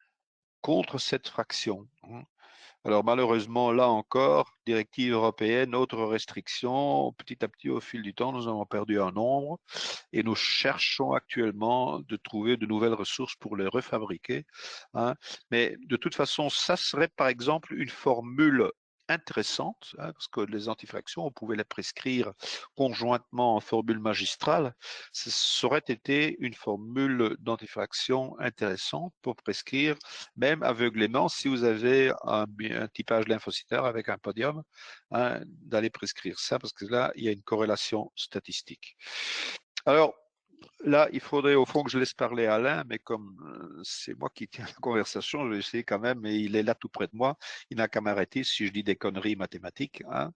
contre cette fraction. Alors malheureusement, là encore, directive européenne, autres restrictions, petit à petit au fil du temps, nous avons perdu un nombre et nous cherchons actuellement de trouver de nouvelles ressources pour les refabriquer, hein. Mais de toute façon, ça serait par exemple une formule intéressante, hein, parce que les antifractions, on pouvait les prescrire conjointement en formule magistrale. Ça aurait été une formule d'antifraction intéressante pour prescrire, même aveuglément, si vous avez un typage lymphocytaire avec un podium, hein, d'aller prescrire ça, parce que là, il y a une corrélation statistique. Alors, là, il faudrait au fond que je laisse parler Alain, mais comme c'est moi qui tiens la conversation, je vais essayer quand même, et il est là tout près de moi, il n'a qu'à m'arrêter si je dis des conneries mathématiques, hein.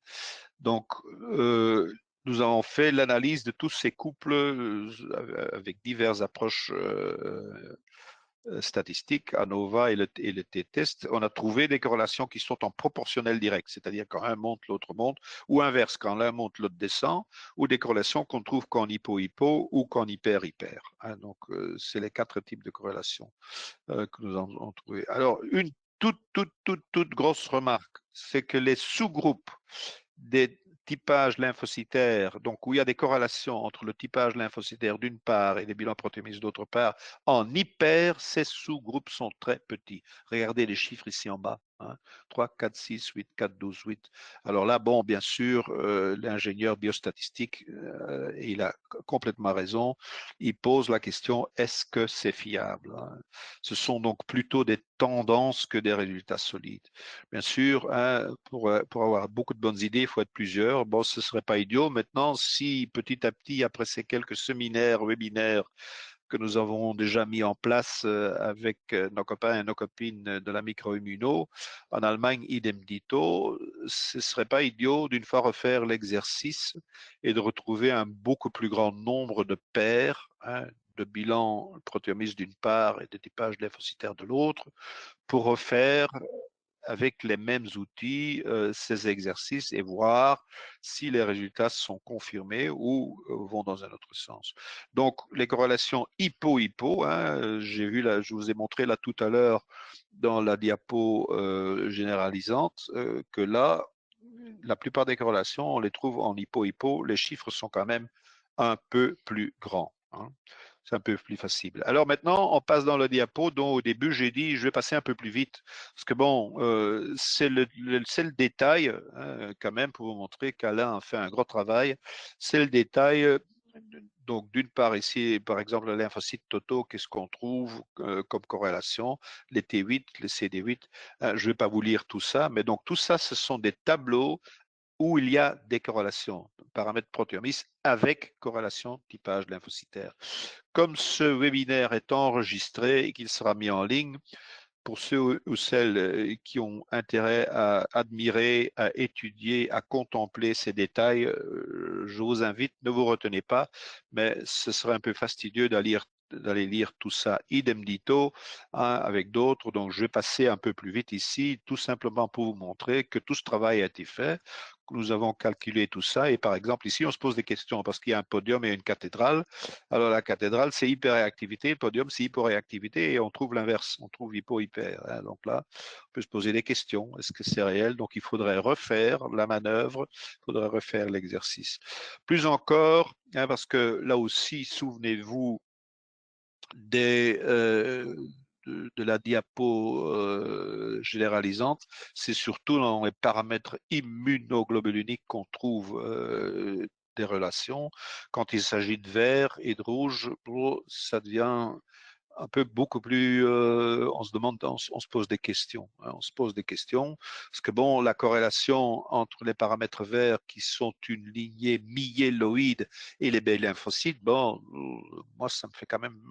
Donc, nous avons fait l'analyse de tous ces couples avec diverses approches statistiques, ANOVA et le t-test. On a trouvé des corrélations qui sont en proportionnel direct, c'est-à-dire quand un monte, l'autre monte, ou inverse, quand l'un monte, l'autre descend, ou des corrélations qu'on trouve qu'en hypo-hypo ou qu'en hyper-hyper, hein. Donc, c'est les 4 types de corrélations que nous avons trouvées. Alors, une toute grosse remarque, c'est que les sous-groupes des typages lymphocytaires, donc où il y a des corrélations entre le typage lymphocytaire d'une part et les bilans protéomiques d'autre part, en hyper, ces sous-groupes sont très petits. Regardez les chiffres ici en bas, hein, 3, 4, 6, 8, 4, 12, 8. Alors là, bon, bien sûr, l'ingénieur biostatistique, il a complètement raison, il pose la question, est-ce que c'est fiable, hein? Ce sont donc plutôt des tendances que des résultats solides. Bien sûr, hein, pour avoir beaucoup de bonnes idées, il faut être plusieurs. Bon, ce serait pas idiot. Maintenant, si petit à petit, après ces quelques séminaires, webinaires que nous avons déjà mis en place avec nos copains et nos copines de la microimmuno, en Allemagne, idem dito, ce serait pas idiot d'une fois refaire l'exercice et de retrouver un beaucoup plus grand nombre de paires, hein, de bilans protéomiques d'une part et de typage lymphocytaire de l'autre, pour refaire avec les mêmes outils ces exercices et voir si les résultats sont confirmés ou vont dans un autre sens. Donc les corrélations hypo-hypo, hein, j'ai vu là, je vous ai montré là tout à l'heure dans la diapo généralisante que là, la plupart des corrélations, on les trouve en hypo-hypo, les chiffres sont quand même un peu plus grands, hein. C'est un peu plus facile. Alors maintenant, on passe dans le diapo dont au début j'ai dit je vais passer un peu plus vite parce que bon, c'est le détail hein, quand même pour vous montrer qu'Alain a fait un gros travail. C'est le détail. Donc d'une part ici, par exemple, les lymphocytes totaux, qu'est-ce qu'on trouve comme corrélation, les T8, les CD8. Je ne vais pas vous lire tout ça, mais donc tout ça, ce sont des tableaux où il y a des corrélations, paramètres protéomiques avec corrélation typage lymphocytaire. Comme ce webinaire est enregistré et qu'il sera mis en ligne, pour ceux ou celles qui ont intérêt à admirer, à étudier, à contempler ces détails, je vous invite, ne vous retenez pas, mais ce serait un peu fastidieux d'aller lire tout ça idem dito hein, avec d'autres. Donc, je vais passer un peu plus vite ici, tout simplement pour vous montrer que tout ce travail a été fait, que nous avons calculé tout ça. Et par exemple, ici, on se pose des questions parce qu'il y a un podium et une cathédrale. Alors, la cathédrale, c'est hyperréactivité, le podium, c'est hyporéactivité et on trouve l'inverse, on trouve hypo-hyper, hein. Donc là, on peut se poser des questions. Est-ce que c'est réel? Donc, il faudrait refaire la manœuvre, il faudrait refaire l'exercice. Plus encore, hein, parce que là aussi, souvenez-vous, des, de la diapo généralisante, c'est surtout dans les paramètres immunoglobuliniques qu'on trouve des relations. Quand il s'agit de vert et de rouge, ça devient un peu beaucoup plus, on se demande, on se pose des questions, hein, on se pose des questions, parce que bon, la corrélation entre les paramètres verts qui sont une lignée myéloïde et les B lymphocytes, bon, moi ça me fait quand même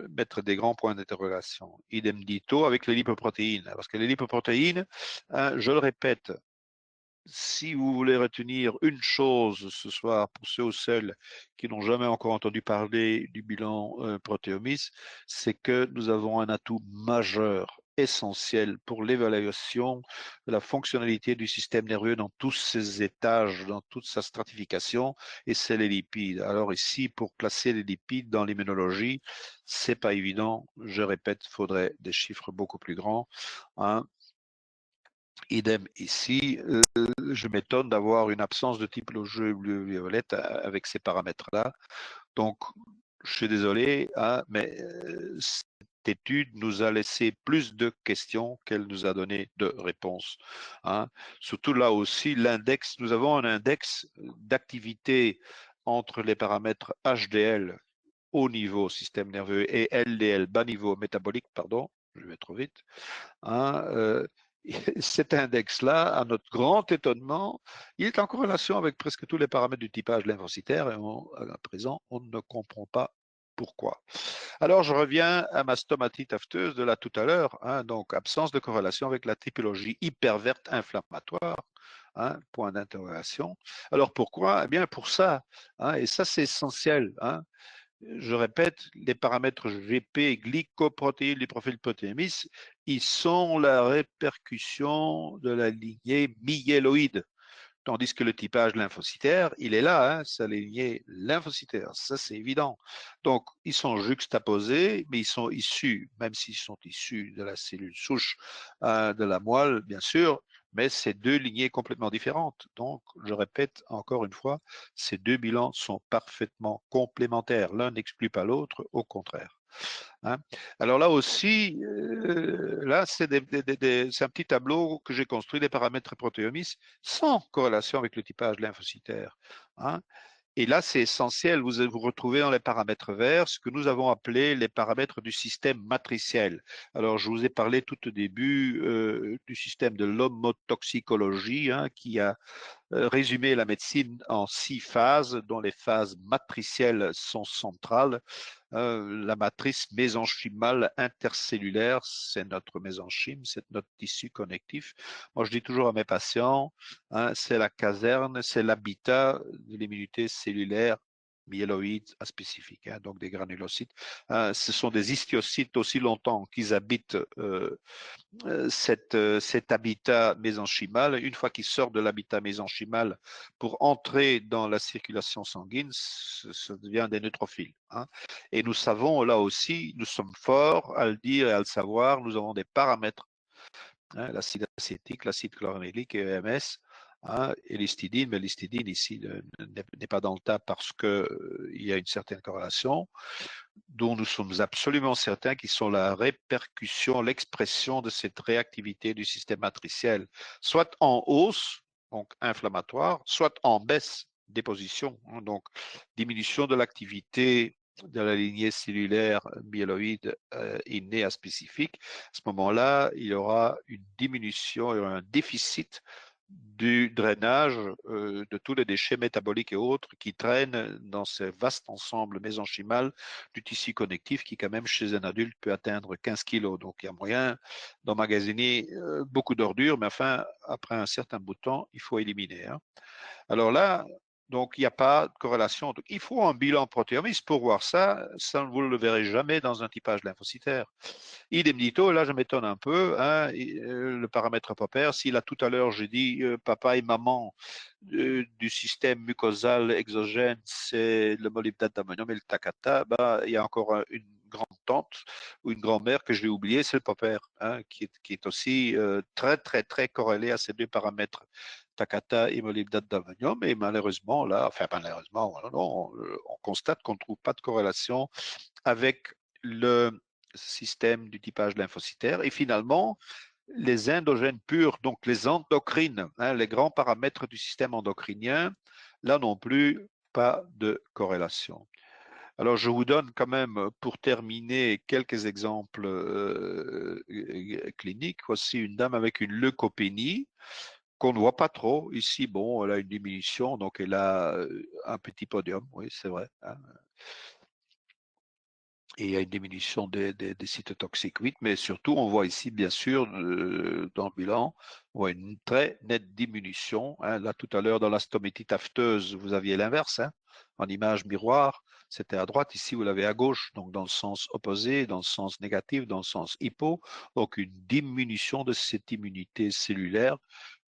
mettre des grands points d'interrogation. Idem dito avec les lipoprotéines, parce que les lipoprotéines, hein, je le répète, si vous voulez retenir une chose ce soir pour ceux ou celles qui n'ont jamais encore entendu parler du bilan protéomics, c'est que nous avons un atout majeur essentiel pour l'évaluation de la fonctionnalité du système nerveux dans tous ses étages, dans toute sa stratification, et c'est les lipides. Alors ici, pour classer les lipides dans l'immunologie, c'est pas évident. Je répète, il faudrait des chiffres beaucoup plus grands. Hein. Idem ici, je m'étonne d'avoir une absence de typologie violette avec ces paramètres-là. Donc, je suis désolé, hein, mais cette étude nous a laissé plus de questions qu'elle nous a donné de réponses. Hein. Surtout là aussi, l'index, nous avons un index d'activité entre les paramètres HDL haut niveau système nerveux et LDL bas niveau métabolique, pardon, je vais trop vite. Hein, cet index-là, à notre grand étonnement, il est en corrélation avec presque tous les paramètres du typage lymphocytaire et à présent, on ne comprend pas pourquoi. Alors, je reviens à ma stomatite afteuse de là tout à l'heure, hein, donc absence de corrélation avec la typologie hyperverte inflammatoire. Hein, point d'interrogation. Alors pourquoi? Eh bien pour ça, hein, et ça c'est essentiel. Hein, je répète, les paramètres GP, glycoprotéines, les profils protéamis, ils sont la répercussion de la lignée myéloïde. Tandis que le typage lymphocytaire, il est là, hein, c'est la lignée lymphocytaire, ça c'est évident. Donc, ils sont juxtaposés, mais ils sont issus, même s'ils sont issus de la cellule souche de la moelle, bien sûr, mais c'est deux lignées complètement différentes. Donc, je répète encore une fois, ces deux bilans sont parfaitement complémentaires. L'un n'exclut pas l'autre, au contraire. Hein. Alors là aussi, là c'est un petit tableau que j'ai construit des paramètres protéomiques sans corrélation avec le typage lymphocytaire. Hein. Et là, c'est essentiel. Vous retrouvez dans les paramètres verts ce que nous avons appelé les paramètres du système matriciel. Alors, je vous ai parlé tout au début du système de l'homotoxicologie, hein, qui a résumé la médecine en 6 phases, dont les phases matricielles sont centrales. La matrice mésenchymale intercellulaire, c'est notre mésenchyme, c'est notre tissu connectif. Moi, je dis toujours à mes patients, hein, c'est la caserne, c'est l'habitat de l'immunité cellulaire myéloïde aspécifique, hein, donc des granulocytes. Ce sont des histiocytes aussi longtemps qu'ils habitent cet habitat mésenchymal. Une fois qu'il sort de l'habitat mésenchymal pour entrer dans la circulation sanguine, ça devient des neutrophiles. Hein. Et nous savons, là aussi, nous sommes forts à le dire et à le savoir, nous avons des paramètres, hein, l'acide acétique, l'acide chlorhydrique, EMS, hein, et l'histidine, mais l'histidine ici n'est pas dans le tas parce qu'il y a une certaine corrélation dont nous sommes absolument certains qu'ils sont la répercussion, l'expression de cette réactivité du système matriciel, soit en hausse, donc inflammatoire, soit en baisse, déposition, hein, donc diminution de l'activité de la lignée cellulaire myéloïde innée aspécifique. À ce moment-là, il y aura une diminution, il y aura un déficit du drainage de tous les déchets métaboliques et autres qui traînent dans ce vaste ensemble mésenchymal du tissu connectif qui, quand même, chez un adulte, peut atteindre 15 kilos. Donc, il y a moyen d'emmagasiner beaucoup d'ordures, mais enfin, après un certain bout de temps, il faut éliminer. Hein. Alors là, donc, il n'y a pas de corrélation. Donc, il faut un bilan protéomique pour voir ça. Ça, vous ne le verrez jamais dans un typage lymphocytaire. Idem dito, là je m'étonne un peu, hein, le paramètre papaire, si là tout à l'heure j'ai dit papa et maman du système mucosal exogène, c'est le molybdate d'ammonium et le takata, bah, il y a encore une grande tante ou une grand-mère que je vais oublier, c'est le papaire, hein, qui est aussi très très très corrélé à ces deux paramètres. Takata et molybdate d'ammonium, et malheureusement, là, enfin malheureusement, non, on constate qu'on ne trouve pas de corrélation avec le système du typage lymphocytaire. Et finalement, les endogènes purs, donc les endocrines, hein, les grands paramètres du système endocrinien, là non plus, pas de corrélation. Alors, je vous donne quand même, pour terminer, quelques exemples cliniques. Voici une dame avec une leucopénie qu'on ne voit pas trop. Ici, bon, elle a une diminution, donc elle a un petit podium, oui, c'est vrai. Hein. Et il y a une diminution des cytotoxiques 8, mais surtout, on voit ici, bien sûr, dans le bilan, on voit une très nette diminution. Hein. Là, tout à l'heure, dans la stométite afteuse, vous aviez l'inverse, hein, en image miroir. c'était à droite. Ici, vous l'avez à gauche, donc dans le sens opposé, dans le sens négatif, dans le sens hypo. Donc une diminution de cette immunité cellulaire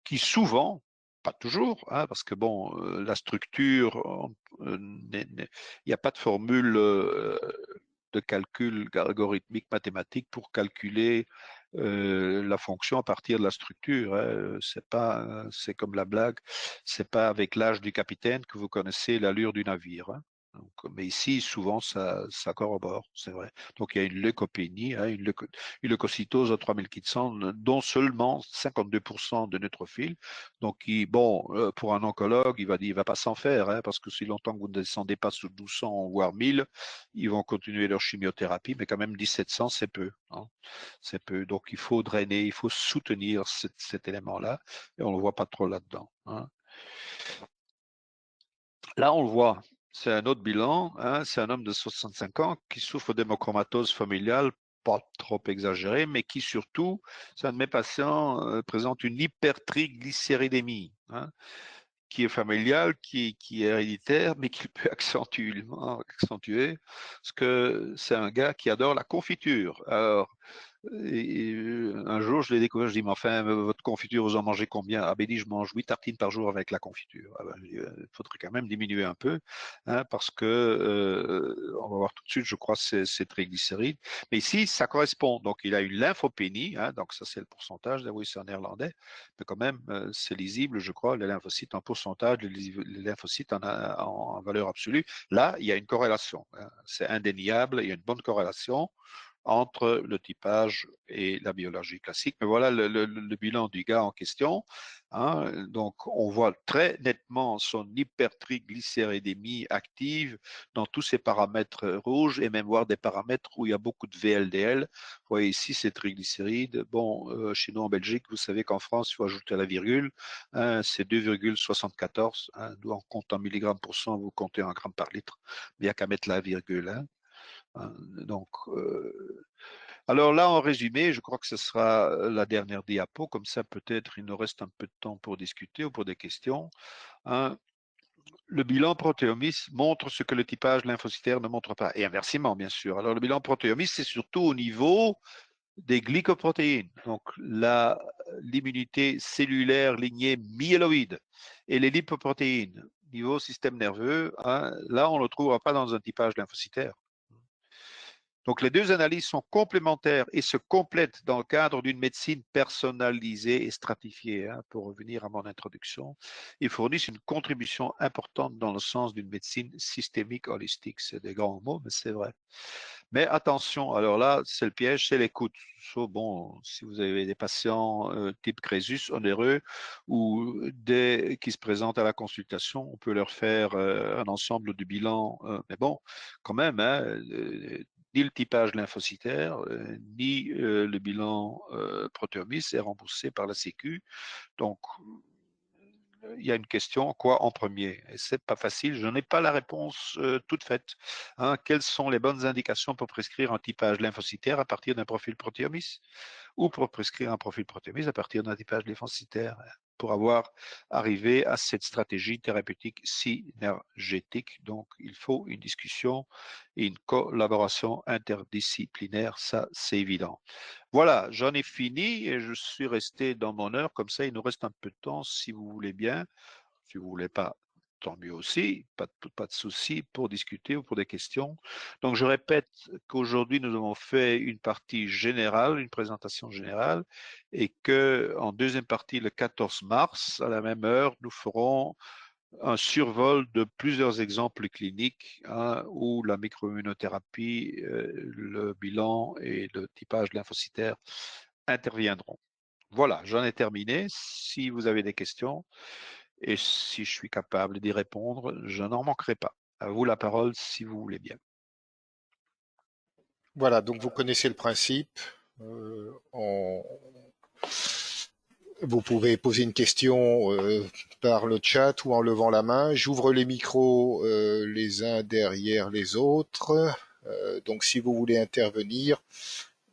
qui souvent, pas toujours, hein, parce que bon, la structure, il n'y a pas de formule de calcul algorithmique mathématique pour calculer la fonction à partir de la structure. Hein. C'est pas, c'est comme la blague, c'est pas avec l'âge du capitaine que vous connaissez l'allure du navire. Hein. Donc, mais ici, souvent, ça corrobore, c'est vrai. Donc, il y a une leucopénie, hein, une leucocytose à 3000 kits sang, dont seulement 52% de neutrophiles. Donc, bon, pour un oncologue, il va dire, il va pas s'en faire, hein, parce que si longtemps que vous ne descendez pas sous 1200, voire 1000, ils vont continuer leur chimiothérapie, mais quand même 1700, c'est peu. Hein. C'est peu. Donc, il faut drainer, il faut soutenir cet élément-là, et on ne le voit pas trop là-dedans. Hein. Là, on le voit. C'est un autre bilan. Hein. C'est un homme de 65 ans qui souffre d'hémochromatose familiale, pas trop exagérée, mais qui surtout, c'est un de mes patients, présente une hypertriglycéridémie. Hein, qui est familiale, qui est héréditaire, mais qui peut accentuer, parce que c'est un gars qui adore la confiture. Alors, un jour, je l'ai découvert, je dis, mais enfin, votre confiture, vous en mangez combien? Ah ben, il dit, je mange 8 tartines par jour avec la confiture. Ah ben, il faudrait quand même diminuer un peu, hein, parce que, on va voir tout de suite, je crois, c'est triglycérides. Mais ici, ça correspond. Donc, il a une lymphopénie, hein, donc ça, c'est le pourcentage. Oui, c'est en néerlandais, mais quand même, c'est lisible, je crois, les lymphocytes en pourcentage, les lymphocytes en valeur absolue. Là, il y a une corrélation. Hein, c'est indéniable, il y a une bonne corrélation entre le typage et la biologie classique. Mais voilà le bilan du gars en question. Hein. Donc, on voit très nettement son hypertriglycéridémie active dans tous ses paramètres rouges et même voir des paramètres où il y a beaucoup de VLDL. Vous voyez ici, c'est triglycérides. Bon, chez nous en Belgique, vous savez qu'en France, il faut ajouter la virgule. Hein, c'est 2,74. Hein, on compte en milligrammes pour cent, vous comptez en grammes par litre. Il n'y a qu'à mettre la virgule. Hein. Donc, alors là, en résumé, je crois que ce sera la dernière diapo. Comme ça, peut-être, il nous reste un peu de temps pour discuter ou pour des questions. Hein. Le bilan protéomiste montre ce que le typage lymphocytaire ne montre pas. Et inversement, bien sûr. Alors, le bilan protéomiste, c'est surtout au niveau des glycoprotéines. Donc, l'immunité cellulaire lignée myéloïde et les lipoprotéines, niveau système nerveux, hein, là, on ne le trouvera pas dans un typage lymphocytaire. Donc les deux analyses sont complémentaires et se complètent dans le cadre d'une médecine personnalisée et stratifiée. Hein, pour revenir à mon introduction, ils fournissent une contribution importante dans le sens d'une médecine systémique holistique. C'est des grands mots, mais c'est vrai. Mais attention, alors là, c'est le piège, c'est l'écoute. Bon, si vous avez des patients type Crésus, onéreux, ou des qui se présentent à la consultation, on peut leur faire un ensemble de bilans. Mais bon, quand même, hein, ni le typage lymphocytaire, ni le bilan protéomiste est remboursé par la Sécu. Donc, il y a une question, quoi en premier? Et c'est pas facile, je n'ai pas la réponse toute faite. Hein, quelles sont les bonnes indications pour prescrire un typage lymphocytaire à partir d'un profil protéomiste ou pour prescrire un profil protéomiste à partir d'un typage lymphocytaire pour avoir arrivé à cette stratégie thérapeutique synergétique. Donc, il faut une discussion et une collaboration interdisciplinaire, ça c'est évident. Voilà, j'en ai fini et je suis resté dans mon heure. Comme ça, il nous reste un peu de temps si vous voulez bien. Si vous voulez pas, tant mieux aussi. Pas de souci pour discuter ou pour des questions. Donc, je répète qu'aujourd'hui, nous avons fait une partie générale, une présentation générale, et que en deuxième partie, le 14 mars, à la même heure, nous ferons un survol de plusieurs exemples cliniques hein, où la microimmunothérapie, le bilan et le typage lymphocytaire interviendront. Voilà, j'en ai terminé. Si vous avez des questions et si je suis capable d'y répondre, je n'en manquerai pas. À vous la parole si vous voulez bien. Voilà, donc vous connaissez le principe. On Vous pouvez poser une question par le chat ou en levant la main. J'ouvre les micros les uns derrière les autres. Donc si vous voulez intervenir,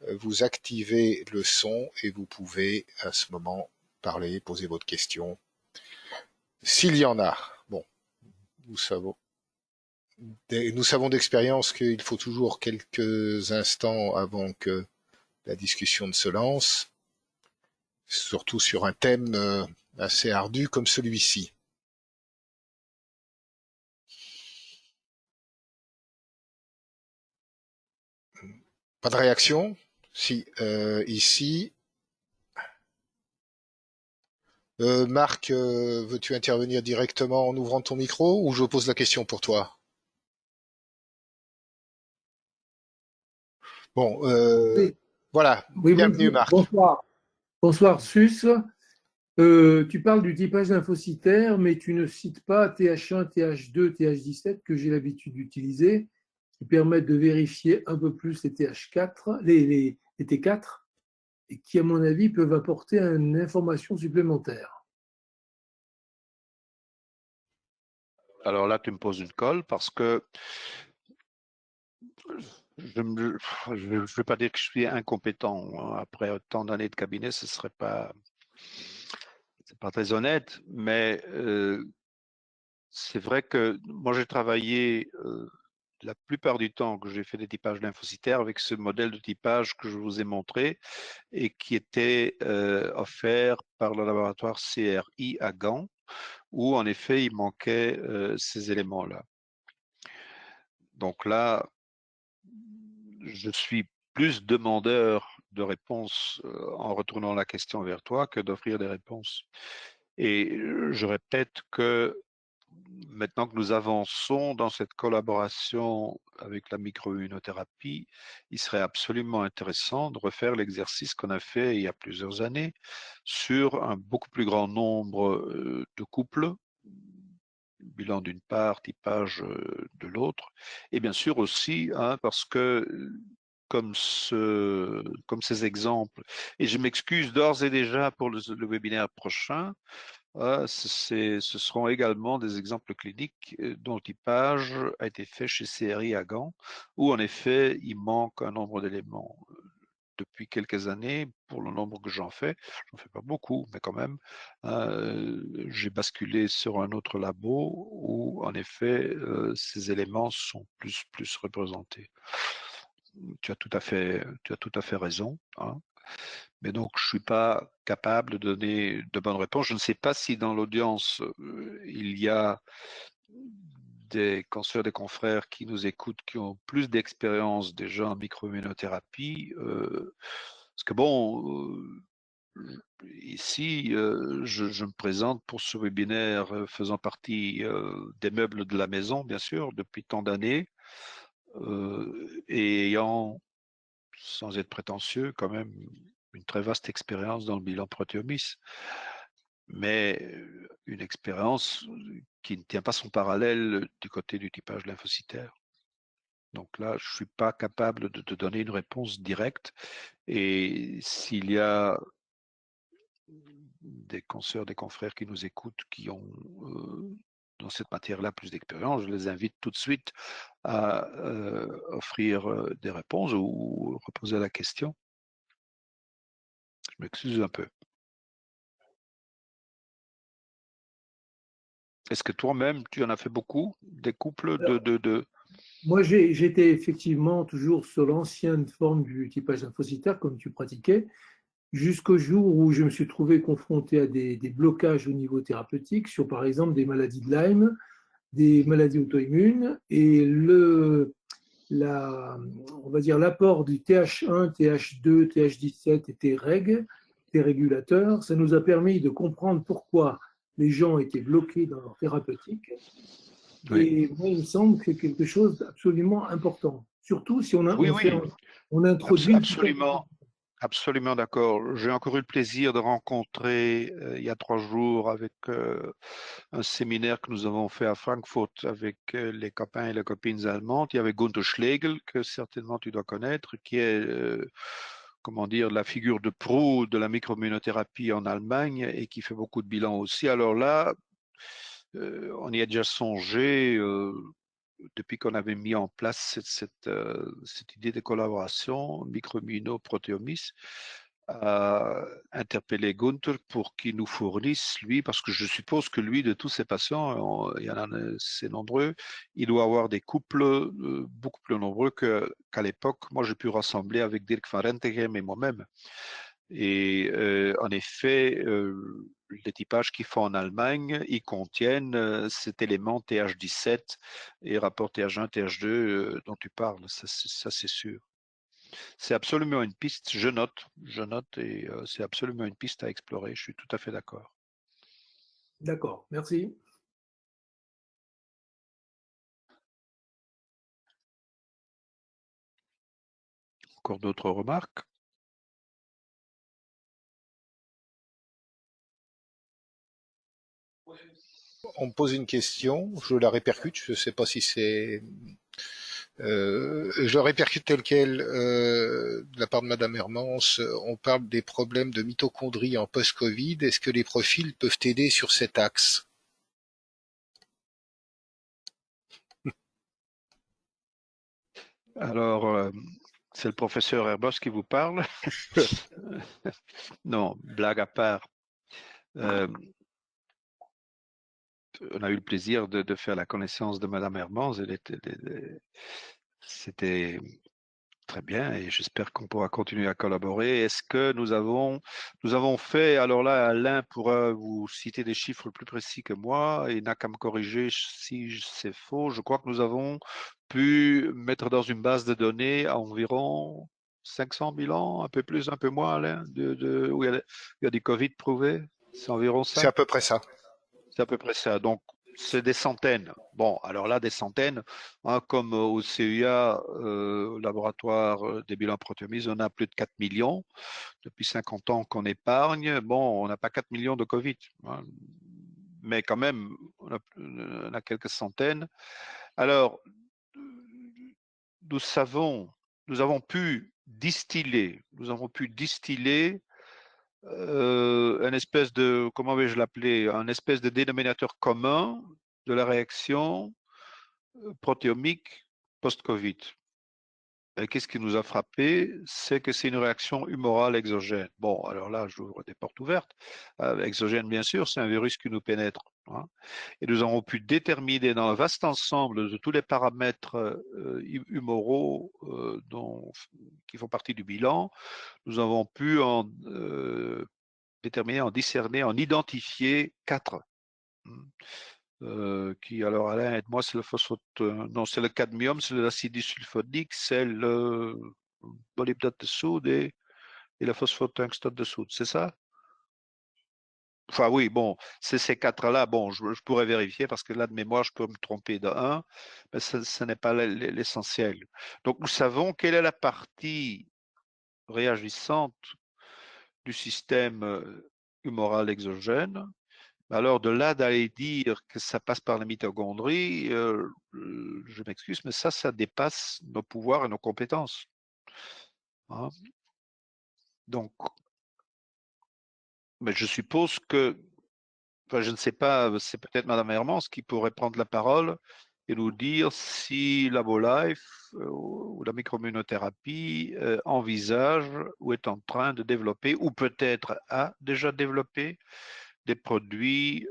vous activez le son et vous pouvez à ce moment parler, poser votre question. S'il y en a. Bon, vous savez. Nous savons d'expérience qu'il faut toujours quelques instants avant que la discussion ne se lance, surtout sur un thème assez ardu comme celui-ci. Pas de réaction? Si, ici. Marc, veux-tu intervenir directement en ouvrant ton micro ou je pose la question pour toi? Bon, Oui, voilà. oui, Bienvenue, Marc. bonsoir. Bonsoir, Sus. Tu parles du typage lymphocytaire, mais tu ne cites pas TH1, TH2, TH17 que j'ai l'habitude d'utiliser, qui permettent de vérifier un peu plus les TH4, les T4, et qui, à mon avis, peuvent apporter une information supplémentaire. Alors là, tu me poses une colle parce que je ne veux pas dire que je suis incompétent. Après autant d'années de cabinet, ce serait pas, c'est pas très honnête, mais c'est vrai que moi j'ai travaillé la plupart du temps que j'ai fait des typages lymphocytaires avec ce modèle de typage que je vous ai montré et qui était offert par le laboratoire CRI à Gand, où en effet il manquait ces éléments-là. Donc là, je suis plus demandeur de réponses en retournant la question vers toi que d'offrir des réponses. Et je répète que maintenant que nous avançons dans cette collaboration avec la microimmunothérapie, il serait absolument intéressant de refaire l'exercice qu'on a fait il y a plusieurs années sur un beaucoup plus grand nombre de couples, bilan d'une part, typage de l'autre, et bien sûr aussi, hein, parce que comme ces exemples, et je m'excuse d'ores et déjà pour le webinaire prochain, ce seront également des exemples cliniques dont le typage a été fait chez CRI à Gand, où en effet il manque un nombre d'éléments. Depuis quelques années, pour le nombre que j'en fais pas beaucoup, mais quand même, j'ai basculé sur un autre labo où en effet ces éléments sont plus représentés. Tu as tout à fait raison, hein. Mais donc, je ne suis pas capable de donner de bonnes réponses. Je ne sais pas si dans l'audience, il y a des consoeurs, des confrères qui nous écoutent, qui ont plus d'expérience déjà en microimmunothérapie. Parce que bon, ici, je me présente pour ce webinaire faisant partie des meubles de la maison, bien sûr, depuis tant d'années, et ayant sans être prétentieux, quand même une très vaste expérience dans le bilan protéomics, mais une expérience qui ne tient pas son parallèle du côté du typage lymphocytaire. Donc là, je ne suis pas capable de te donner une réponse directe. Et s'il y a des consoeurs, des confrères qui nous écoutent, qui ont dans cette matière-là plus d'expérience, je les invite tout de suite à offrir des réponses ou reposer la question. Je m'excuse un peu. Est-ce que toi-même, tu en as fait beaucoup, des couples de... Moi, j'étais effectivement toujours sur l'ancienne forme du typage lymphocytaire, comme tu pratiquais, jusqu'au jour où je me suis trouvé confronté à des blocages au niveau thérapeutique sur, par exemple, des maladies de Lyme, des maladies auto-immunes, et on va dire l'apport du TH1, TH2, TH17 et Treg, T régulateurs, ça nous a permis de comprendre pourquoi les gens étaient bloqués dans leur thérapeutique. Oui, Et moi, il me semble que c'est quelque chose d'absolument important, surtout si oui, oui, on introduit le typage. absolument, absolument d'accord. J'ai encore eu le plaisir de rencontrer il y a 3 jours avec un séminaire que nous avons fait à Francfort avec les copains et les copines allemandes. Il y avait Gunther Schlegel, que certainement tu dois connaître, qui est, comment dire, la figure de proue de la microimmunothérapie en Allemagne et qui fait beaucoup de bilans aussi. Alors là, on y a déjà songé depuis qu'on avait mis en place cette idée de collaboration microimmunoprotéomics à interpeller Gunther pour qu'il nous fournisse, lui, parce que je suppose que lui, de tous ses patients, il y en a assez nombreux, il doit avoir des couples beaucoup plus nombreux qu'à l'époque. Moi, j'ai pu rassembler avec Dirk van Rentegem et moi-même. Et en effet, les typages qu'ils font en Allemagne, ils contiennent cet élément TH17 et rapport TH1, TH2 dont tu parles, ça c'est sûr. C'est absolument une piste, je note, et c'est absolument une piste à explorer, je suis tout à fait d'accord. D'accord, merci. Encore d'autres remarques? On me pose une question, je la répercute, je ne sais pas si c'est... je la répercute telle quelle de la part de Madame Hermance. On parle des problèmes de mitochondrie en post-Covid. Est-ce que les profils peuvent aider sur cet axe? Alors, c'est le professeur Herbos qui vous parle? Non, blague à part. On a eu le plaisir de faire la connaissance de Madame Hermans. C'était très bien et j'espère qu'on pourra continuer à collaborer. Est-ce que nous avons fait, alors là, Alain pourra vous citer des chiffres plus précis que moi et n'a qu'à me corriger si c'est faux. Je crois que nous avons pu mettre dans une base de données à environ 500 bilans, un peu plus, un peu moins, Alain, où il y a des Covid prouvés. C'est environ C'est ça? à peu près ça. C'est à peu près ça. Donc, c'est des centaines. Bon, alors là, des centaines, hein, comme au CEA, laboratoire des bilans protéomiques, on a plus de 4 millions. Depuis 50 ans qu'on épargne. Bon, on n'a pas 4 millions de Covid, hein, mais quand même, on a quelques centaines. Alors, nous avons pu distiller un espèce de, comment vais-je l'appeler, un espèce de dénominateur commun de la réaction protéomique post-Covid. Et qu'est-ce qui nous a frappé? C'est que c'est une réaction humorale exogène. Bon, alors là, j'ouvre des portes ouvertes. Exogène, bien sûr, c'est un virus qui nous pénètre, hein. Et nous avons pu déterminer dans le vaste ensemble de tous les paramètres humoraux qui font partie du bilan, nous avons pu en déterminer, en discerner, en identifier 4. Qui, alors Alain, aide-moi, c'est le phosphate, non, c'est le cadmium, c'est l'acide sulfonique, c'est le molybdate de soude et le phosphotungstate de soude, c'est ça? Enfin oui, bon, c'est ces 4-là, bon, je pourrais vérifier parce que là, de mémoire, je peux me tromper de un, mais ce n'est pas l'essentiel. Donc, nous savons quelle est la partie réagissante du système humoral exogène. Alors, de là d'aller dire que ça passe par la mitochondrie, je m'excuse, mais ça dépasse nos pouvoirs et nos compétences, hein. Donc, mais je suppose que, enfin, je ne sais pas, c'est peut-être Madame Hermance qui pourrait prendre la parole et nous dire si LaboLife ou la microimmunothérapie envisage ou est en train de développer, ou peut-être a déjà développé des produits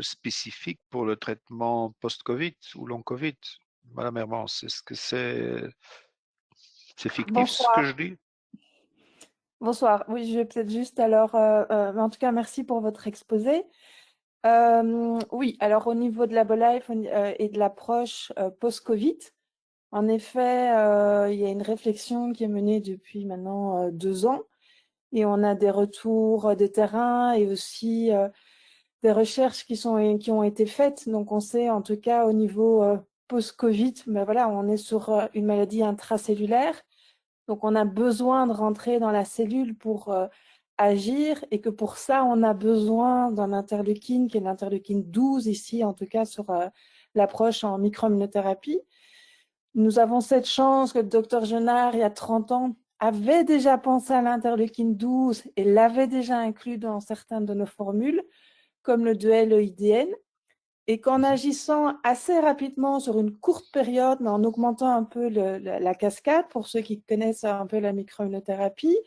spécifiques pour le traitement post-Covid ou long-Covid. Madame Hermans, est-ce que c'est fictif ce que Bonsoir. je dis? Bonsoir. Oui, je vais peut-être juste alors, mais en tout cas, merci pour votre exposé. Oui, alors au niveau de LaboLife et de l'approche post-Covid, en effet, il y a une réflexion qui est menée depuis maintenant 2 ans et on a des retours de terrain et aussi des recherches qui ont été faites. Donc, on sait en tout cas au niveau post-Covid, mais voilà, on est sur une maladie intracellulaire. Donc, on a besoin de rentrer dans la cellule pour agir et que pour ça, on a besoin d'un interleukine qui est l'interleukine 12 ici, en tout cas sur l'approche en microimmunothérapie. Nous avons cette chance que le docteur Genard, il y a 30 ans, avait déjà pensé à l'interleukine 12 et l'avait déjà inclus dans certaines de nos formules, comme le duel EIDN. Et qu'en agissant assez rapidement sur une courte période, mais en augmentant un peu la cascade, pour ceux qui connaissent un peu la microimmunothérapie,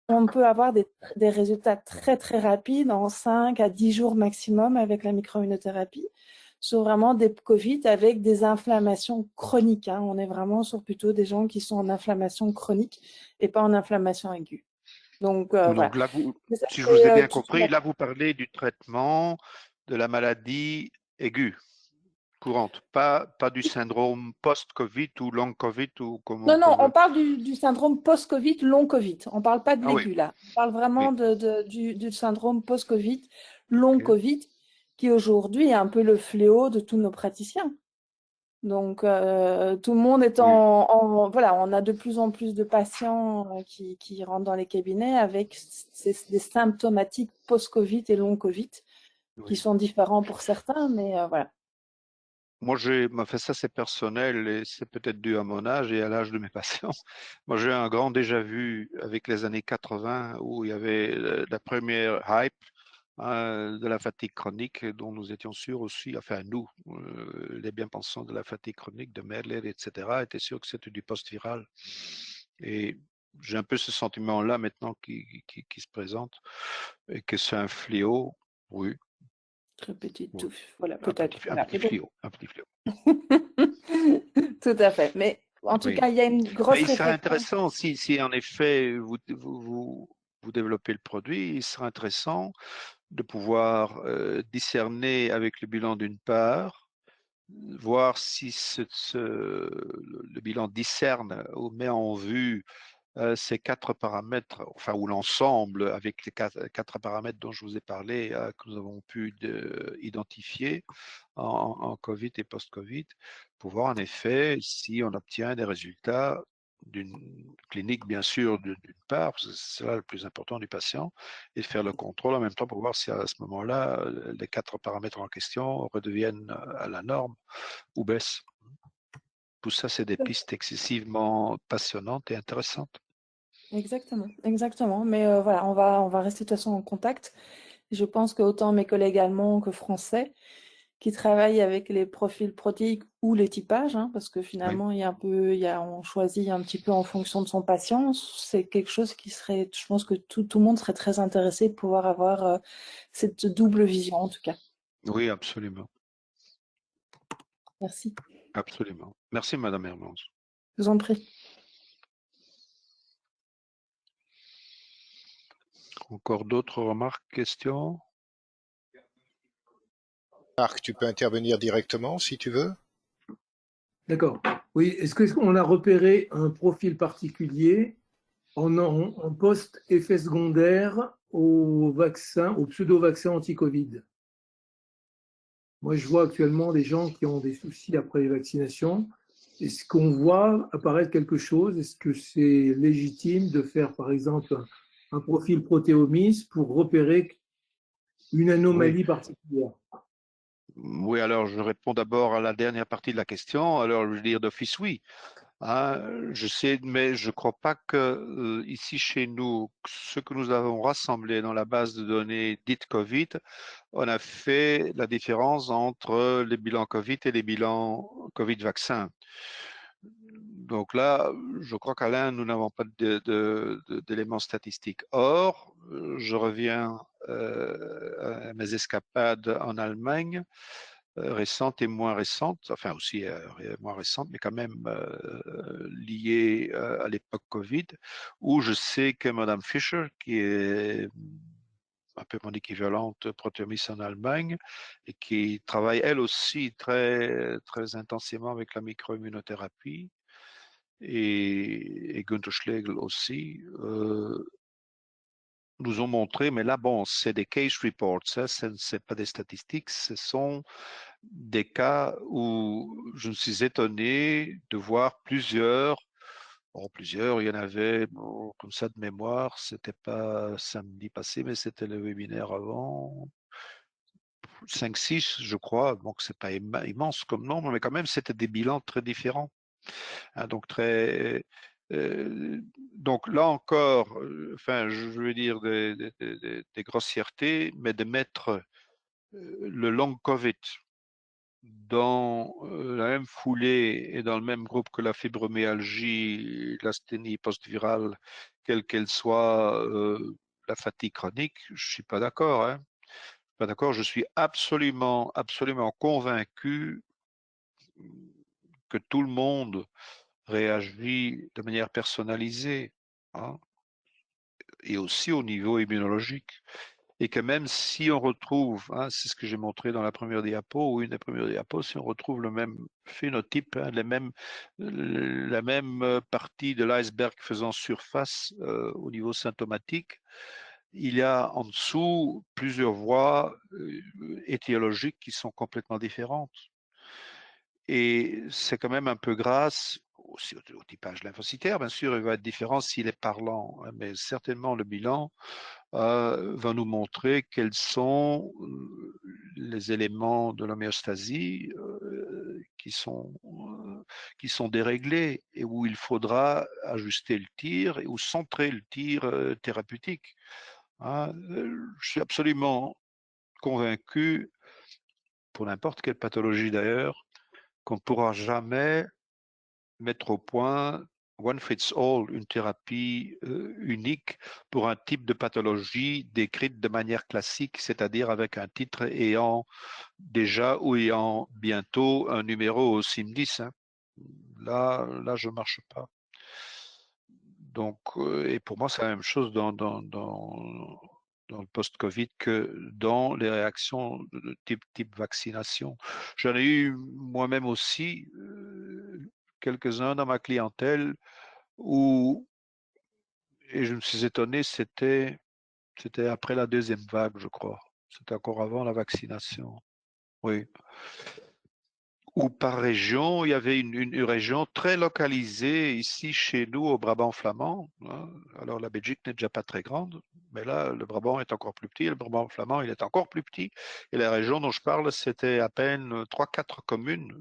on peut avoir des résultats très, très rapides en 5 à 10 jours maximum avec la microimmunothérapie sur vraiment des Covid avec des inflammations chroniques. Hein. On est vraiment sur plutôt des gens qui sont en inflammation chronique et pas en inflammation aiguë. Donc, voilà. Donc là, Ça, si je vous ai bien tout compris, là, vous parlez du traitement de la maladie aiguë, courante, pas du syndrome post-Covid ou long Covid ou comment Non, non, qu'on on veut. parle du syndrome post-Covid, long Covid. On ne parle pas de Ah oui, l'aigu là. On parle vraiment oui, du syndrome post-Covid, long ok. Covid, qui aujourd'hui est un peu le fléau de tous nos praticiens. Donc, tout le monde est Oui, voilà, on a de plus en plus de patients qui rentrent dans les cabinets avec des symptomatiques post-Covid et long Covid qui oui. sont différents pour certains, mais voilà. Moi, fait ça, c'est personnel et c'est peut-être dû à mon âge et à l'âge de mes patients. Moi, j'ai un grand déjà-vu avec les années 80 où il y avait la première hype de la fatigue chronique dont nous étions sûrs aussi, enfin nous, les bien-pensants de la fatigue chronique, de Merler, etc., étaient sûrs que c'était du post-viral. Et j'ai un peu ce sentiment-là maintenant qui se présente et que c'est un fléau, oui, Très petit oui, tout, voilà, un peut-être. un Voilà, petit peut-être. fléau, un petit fléau. Tout à fait. Mais en tout Oui. cas, il y a une Mais grosse il serait réflexion. intéressant si en effet vous développez le produit, il serait intéressant de pouvoir discerner avec le bilan d'une part, voir si le bilan discerne ou met en vue ces quatre paramètres, enfin, ou l'ensemble avec les quatre paramètres dont je vous ai parlé, que nous avons pu identifier en Covid et post-Covid, pour voir en effet si on obtient des résultats d'une clinique, bien sûr, d'une part, parce que c'est là le plus important du patient, et faire le contrôle en même temps pour voir si à ce moment-là, les quatre paramètres en question redeviennent à la norme ou baissent. Tout ça, c'est des pistes excessivement passionnantes et intéressantes. Exactement, exactement. Mais voilà, on va rester de toute façon en contact. Je pense que autant mes collègues allemands que français qui travaillent avec les profils protéiques ou les typages, hein, parce que Oui. finalement, il y a un peu, on choisit un petit peu en fonction de son patient. C'est quelque chose qui serait, je pense que tout le monde serait très intéressé de pouvoir avoir cette double vision, en tout cas. Oui, absolument. Merci. Absolument. Merci, Madame Hermans. Je vous en prie. Encore d'autres remarques, questions? Marc, tu peux intervenir directement si tu veux. D'accord. Oui, est-ce qu'on a repéré un profil particulier en post-effet secondaire au vaccin, au pseudo-vaccin anti-Covid? Moi, je vois actuellement des gens qui ont des soucis après les vaccinations. Est-ce qu'on voit apparaître quelque chose? Est-ce que c'est légitime de faire, par exemple, un profil protéomiste pour repérer une Oui. anomalie particulière? Oui, alors je réponds d'abord à la dernière partie de la question. Alors, je veux dire d'office, oui. Hein, je sais, mais je ne crois pas que ici chez nous, ce que nous avons rassemblé dans la base de données dite Covid, on a fait la différence entre les bilans Covid et les bilans Covid vaccin. Donc là, je crois qu'à l'un, nous n'avons pas d'éléments statistiques. Or, je reviens à mes escapades en Allemagne, récentes et moins récentes, enfin aussi moins récentes, mais quand même liées à l'époque Covid, où je sais que Madame Fischer, qui est un peu mon équivalente protéomiste en Allemagne, et qui travaille elle aussi très intensément avec la microimmunothérapie, et Günther Schlegel aussi, nous ont montré, mais là, bon, c'est des case reports, ça, c'est pas des statistiques, ce sont des cas où je me suis étonné de voir plusieurs, il y en avait, bon, comme ça de mémoire, c'était pas samedi passé, mais c'était le webinaire avant, 5, 6, je crois, donc c'est pas immense comme nombre, mais quand même, c'était des bilans très différents. Hein, donc donc là encore, enfin, je veux dire des grossièretés, mais de mettre le long Covid dans la même foulée et dans le même groupe que la fibromyalgie, l'asthénie post-virale, quelle qu'elle soit la fatigue chronique, je suis pas d'accord. Hein. Pas d'accord. Je suis absolument convaincu que tout le monde réagit de manière personnalisée, hein, et aussi au niveau immunologique. Et que même si on retrouve, hein, c'est ce que j'ai montré dans la première diapo ou une des premières diapos, si on retrouve le même phénotype, hein, la même partie de l'iceberg faisant surface au niveau symptomatique, il y a en dessous plusieurs voies étiologiques qui sont complètement différentes. Et c'est quand même un peu grâce aussi au typage lymphocytaire, bien sûr, il va être différent s'il est parlant, hein, mais certainement le bilan va nous montrer quels sont les éléments de l'homéostasie qui sont déréglés et où il faudra ajuster le tir ou centrer le tir thérapeutique. Hein. Je suis absolument convaincu, pour n'importe quelle pathologie d'ailleurs, qu'on ne pourra jamais mettre au point one fits all, une thérapie unique pour un type de pathologie décrite de manière classique, c'est-à-dire avec un titre ayant déjà ou ayant bientôt un numéro au CIM10. Hein. Là, je marche pas. Donc, et pour moi, c'est la même chose dans le post-Covid que dans les réactions de type vaccination. J'en ai eu moi-même aussi quelques-uns dans ma clientèle où, et je me suis étonné, c'était après la deuxième vague, je crois. C'était encore avant la vaccination. Oui. Ou par région, il y avait une région très localisée ici chez nous au Brabant flamand. Hein. Alors la Belgique n'est déjà pas très grande, mais là le Brabant est encore plus petit, le Brabant flamand il est encore plus petit. Et la région dont je parle, c'était à peine 3-4 communes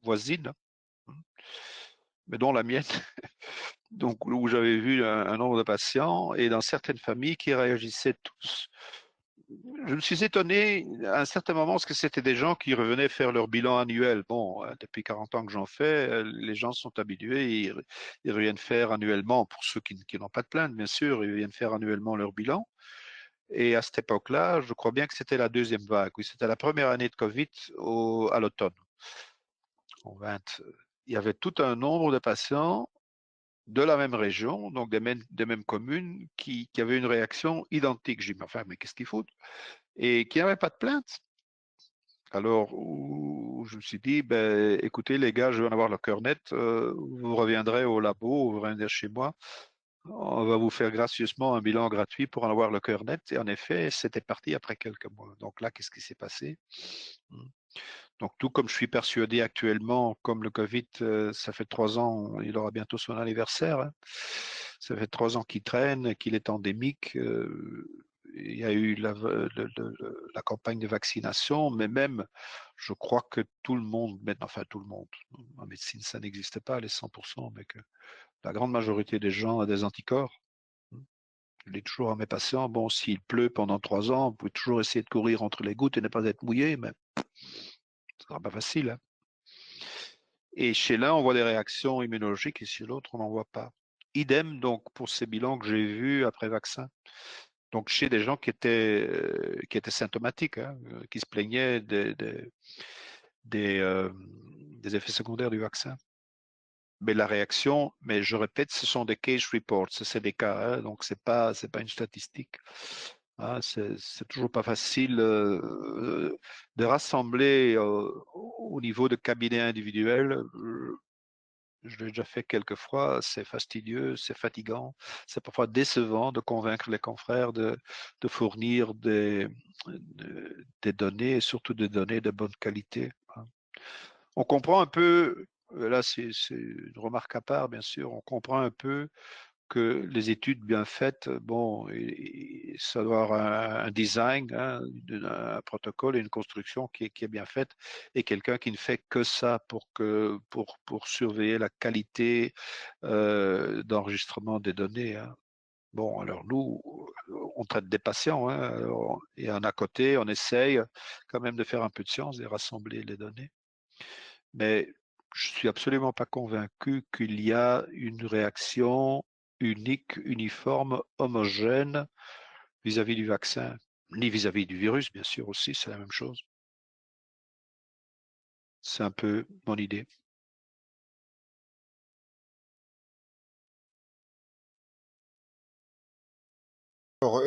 voisines, hein, mais dont la mienne. Donc où j'avais vu un nombre de patients et dans certaines familles qui réagissaient tous. Je me suis étonné à un certain moment parce que c'était des gens qui revenaient faire leur bilan annuel. Bon, depuis 40 ans que j'en fais, les gens sont habitués, ils reviennent faire annuellement, pour ceux qui n'ont pas de plainte, bien sûr, ils viennent faire annuellement leur bilan. Et à cette époque-là, je crois bien que c'était la deuxième vague. Oui, c'était la première année de Covid à l'automne. En 20, il y avait tout un nombre de patients de la même région, donc des mêmes communes, qui avaient une réaction identique. J'ai dit, enfin, mais qu'est-ce qu'il faut? Et qui n'avaient pas de plainte. Alors, je me suis dit, ben, écoutez, les gars, je vais en avoir le cœur net. Vous reviendrez au labo, vous reviendrez chez moi. On va vous faire gracieusement un bilan gratuit pour en avoir le cœur net. Et en effet, c'était parti après quelques mois. Donc là, qu'est-ce qui s'est passé? Donc, tout comme je suis persuadé actuellement, comme le Covid, ça fait 3 ans, il aura bientôt son anniversaire. Hein. Ça fait 3 ans qu'il traîne, qu'il est endémique. Il y a eu la campagne de vaccination, mais même, je crois que tout le monde, enfin tout le monde, en médecine, ça n'existe pas, les 100%, mais que la grande majorité des gens a des anticorps. Je dis toujours à mes patients, bon, s'il pleut pendant 3 ans, vous pouvez toujours essayer de courir entre les gouttes et ne pas être mouillé, mais ce sera pas facile. Hein. Et chez l'un, on voit des réactions immunologiques et chez l'autre, on n'en voit pas. Idem donc pour ces bilans que j'ai vus après vaccin. Donc chez des gens qui étaient symptomatiques, hein, qui se plaignaient des effets secondaires du vaccin. Mais la réaction, mais je répète, ce sont des case reports, c'est des cas, hein, donc c'est pas une statistique. Hein, c'est toujours pas facile de rassembler au niveau de cabinet individuel. Je l'ai déjà fait quelques fois, c'est fastidieux, c'est fatigant, c'est parfois décevant de convaincre les confrères de fournir des données et surtout des données de bonne qualité. Hein. On comprend un peu, là c'est une remarque à part bien sûr, on comprend un peu que les études bien faites, bon, ça doit avoir un design, hein, un protocole et une construction qui est bien faite, et quelqu'un qui ne fait que ça pour surveiller la qualité d'enregistrement des données. Hein. Bon, alors nous, on traite des patients, hein, et à côté, on essaye quand même de faire un peu de science et rassembler les données. Mais je suis absolument pas convaincu qu'il y a une réaction unique, uniforme, homogène vis-à-vis du vaccin, ni vis-à-vis du virus, bien sûr aussi, c'est la même chose. C'est un peu mon idée. Alors,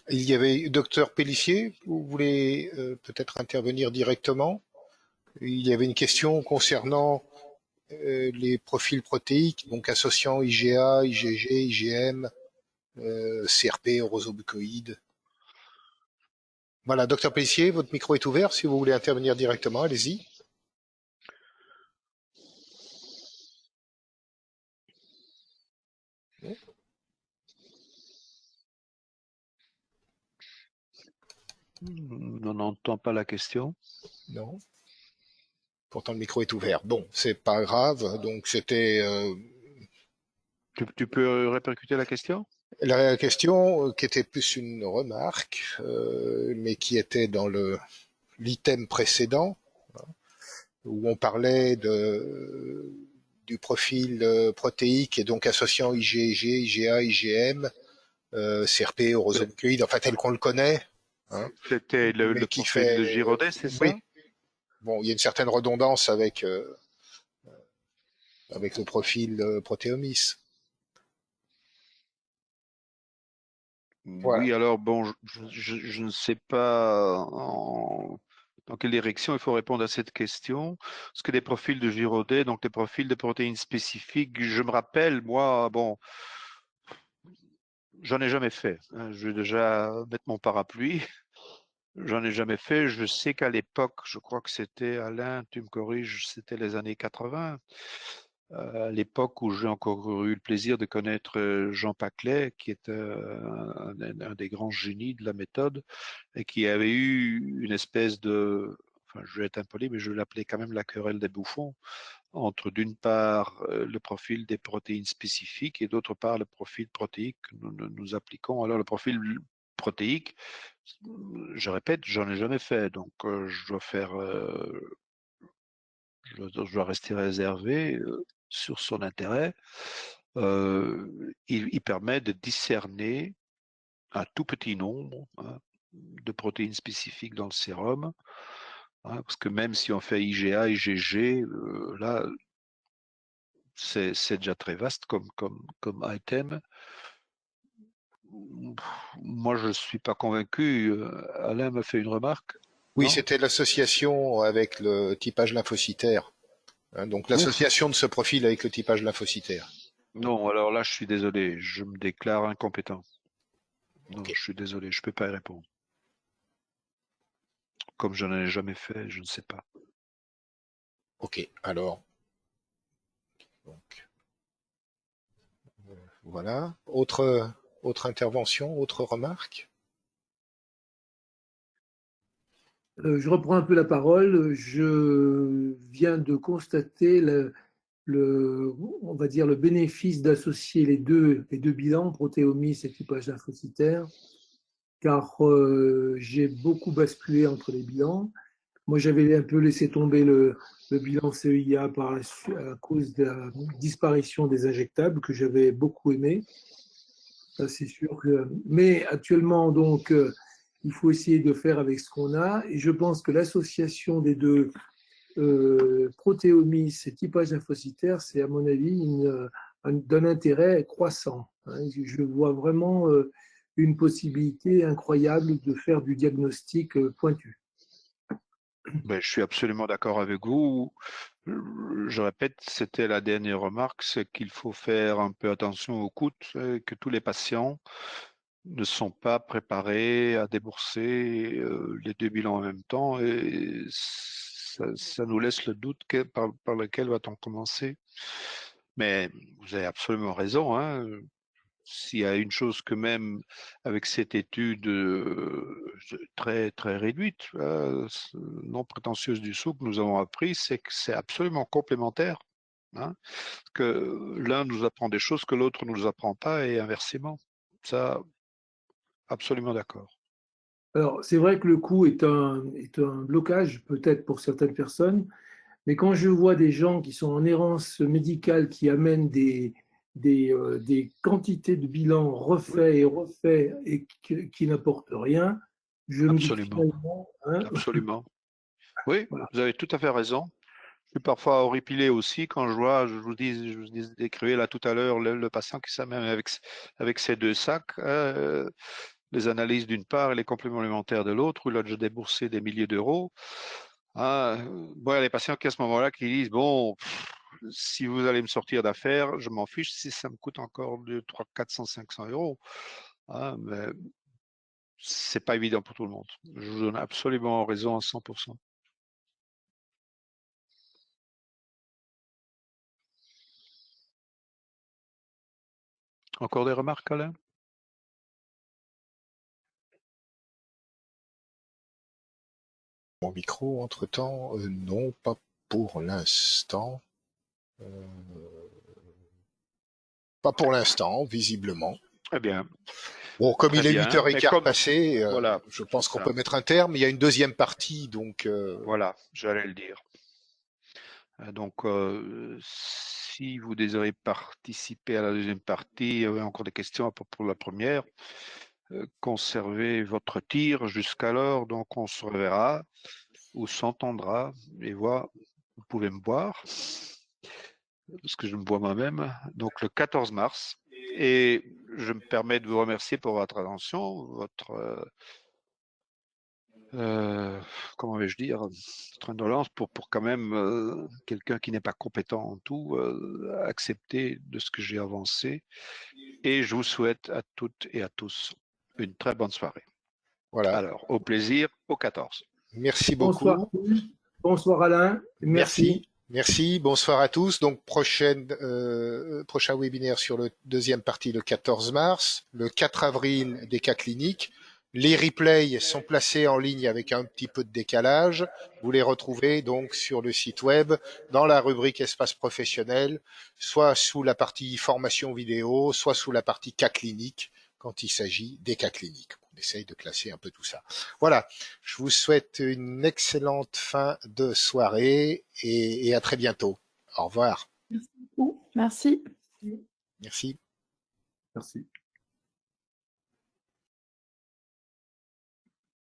il y avait Docteur Pellissier, vous voulez peut-être intervenir directement? Il y avait une question concernant les profils protéiques, donc associant IgA, IgG, IgM, CRP, orosobucoïdes. Voilà, Docteur Pellissier, votre micro est ouvert. Si vous voulez intervenir directement, allez-y. On n'entend pas la question. Non. Pourtant, le micro est ouvert. Bon, c'est pas grave. Donc, c'était Tu peux répercuter la question? la question qui était plus une remarque, mais qui était dans l'item précédent, où on parlait du profil protéique et donc associant IgG, IgA, IgM, CRP, orosobucoïdes, enfin tel qu'on le connaît. Hein, C'était le mais qui profil de fait, Giraudet, c'est oui. ça? Bon, il y a une certaine redondance avec le profil protéomice. Voilà. Oui, alors bon, je ne sais pas dans quelle direction il faut répondre à cette question. Parce que les profils de Giraudet, donc les profils de protéines spécifiques, je me rappelle, moi, bon, j'en ai jamais fait. Hein. Je vais déjà mettre mon parapluie. J'en ai jamais fait. Je sais qu'à l'époque, je crois que c'était, Alain, tu me corriges, c'était les années 80. À l'époque où j'ai encore eu le plaisir de connaître Jean Paclet, qui est un des grands génies de la méthode, et qui avait eu une espèce de, enfin je vais être impoli, mais je l'appelais quand même la querelle des bouffons, entre d'une part le profil des protéines spécifiques et d'autre part le profil protéique que nous appliquons. Alors le profil protéique, je répète, j'en ai jamais fait, donc je dois faire, je dois rester réservé sur son intérêt. Il permet de discerner un tout petit nombre de protéines spécifiques dans le sérum, parce que même si on fait IgA, IgG, là, c'est déjà très vaste comme item. Moi, je ne suis pas convaincu. Alain m'a fait une remarque. Oui, Non? c'était l'association avec le typage lymphocytaire. Hein, donc l'association de ce profil avec le typage lymphocytaire. Non, alors là, je suis désolé. Je me déclare incompétent. Non, Okay. je suis désolé, je ne peux pas y répondre. Comme je n'en ai jamais fait, je ne sais pas. Ok, alors. Donc, voilà. Autre intervention, autre remarque? Je reprends un peu la parole. Je viens de constater on va dire le bénéfice d'associer les deux bilans, protéomice et typage lymphocytaire, car j'ai beaucoup basculé entre les bilans. Moi, j'avais un peu laissé tomber le bilan CIA à cause de la disparition des injectables que j'avais beaucoup aimé. Ça, c'est sûr mais actuellement, donc, il faut essayer de faire avec ce qu'on a. Et je pense que l'association des deux, protéomice et typage lymphocytaire, c'est à mon avis d'un intérêt croissant. Hein. Je vois vraiment une possibilité incroyable de faire du diagnostic pointu. Ben, je suis absolument d'accord avec vous. Je répète, c'était la dernière remarque, c'est qu'il faut faire un peu attention au coût, que tous les patients ne sont pas préparés à débourser les deux bilans en même temps et ça nous laisse le doute par lequel va-t-on commencer. Mais vous avez absolument raison, hein. S'il y a une chose que même avec cette étude très, très réduite, non prétentieuse du sou que nous avons appris, c'est que c'est absolument complémentaire. Hein, que l'un nous apprend des choses que l'autre ne nous apprend pas et inversement. Ça, absolument d'accord. Alors, c'est vrai que le coût est un blocage peut-être pour certaines personnes, mais quand je vois des gens qui sont en errance médicale, qui amènent des quantités de bilans refaits et refaits et qui n'apportent rien, je me dis que Absolument, finalement, hein, absolument. Oui, voilà. vous avez tout à fait raison. Je suis parfois horripilé aussi quand je vois, je vous décrivais là tout à l'heure le patient qui s'amène avec ses deux sacs, les analyses d'une part et les compléments alimentaires de l'autre, où il a déjà déboursé des milliers d'euros. Ah, bon, il y a les patients qui à ce moment-là qui disent, bon, si vous allez me sortir d'affaires, je m'en fiche si ça me coûte encore 2, 3, 400, 500 euros. Ah, mais c'est pas évident pour tout le monde. Je vous donne absolument raison à 100%. Encore des remarques, Alain? Mon micro, entre-temps, non, pas pour l'instant. Pas pour l'instant, visiblement. Eh bien, Bon, comme très il est bien. Mais 8h15 comme, passé, voilà, je c'est pense qu'on ça. peut mettre un terme. Il y a une deuxième partie, donc Voilà, j'allais le dire. Donc, si vous désirez participer à la deuxième partie, il y avait encore des questions à propos de la première. Conservez votre tir jusqu'alors, donc on se reverra ou s'entendra et voilà, vous pouvez me boire, parce que je me bois moi-même, donc le 14 mars. Et je me permets de vous remercier pour votre attention, votre comment vais-je dire, notre indolence pour quand même quelqu'un qui n'est pas compétent en tout, accepter de ce que j'ai avancé. Et je vous souhaite à toutes et à tous une très bonne soirée. voilà. Alors, au plaisir, au 14. Merci Bonsoir, beaucoup. bonsoir Alain, merci. Merci. Merci. Bonsoir à tous. Donc, prochain webinaire sur le deuxième partie le 14 mars. Le 4 avril, des cas cliniques. Les replays sont placés en ligne avec un petit peu de décalage. Vous les retrouvez donc sur le site web dans la rubrique espace professionnel, soit sous la partie formation vidéo, soit sous la partie cas cliniques quand il s'agit des cas cliniques. On essaye de classer un peu tout ça. Voilà. Je vous souhaite une excellente fin de soirée et à très bientôt. Au revoir. Merci. Merci. Merci.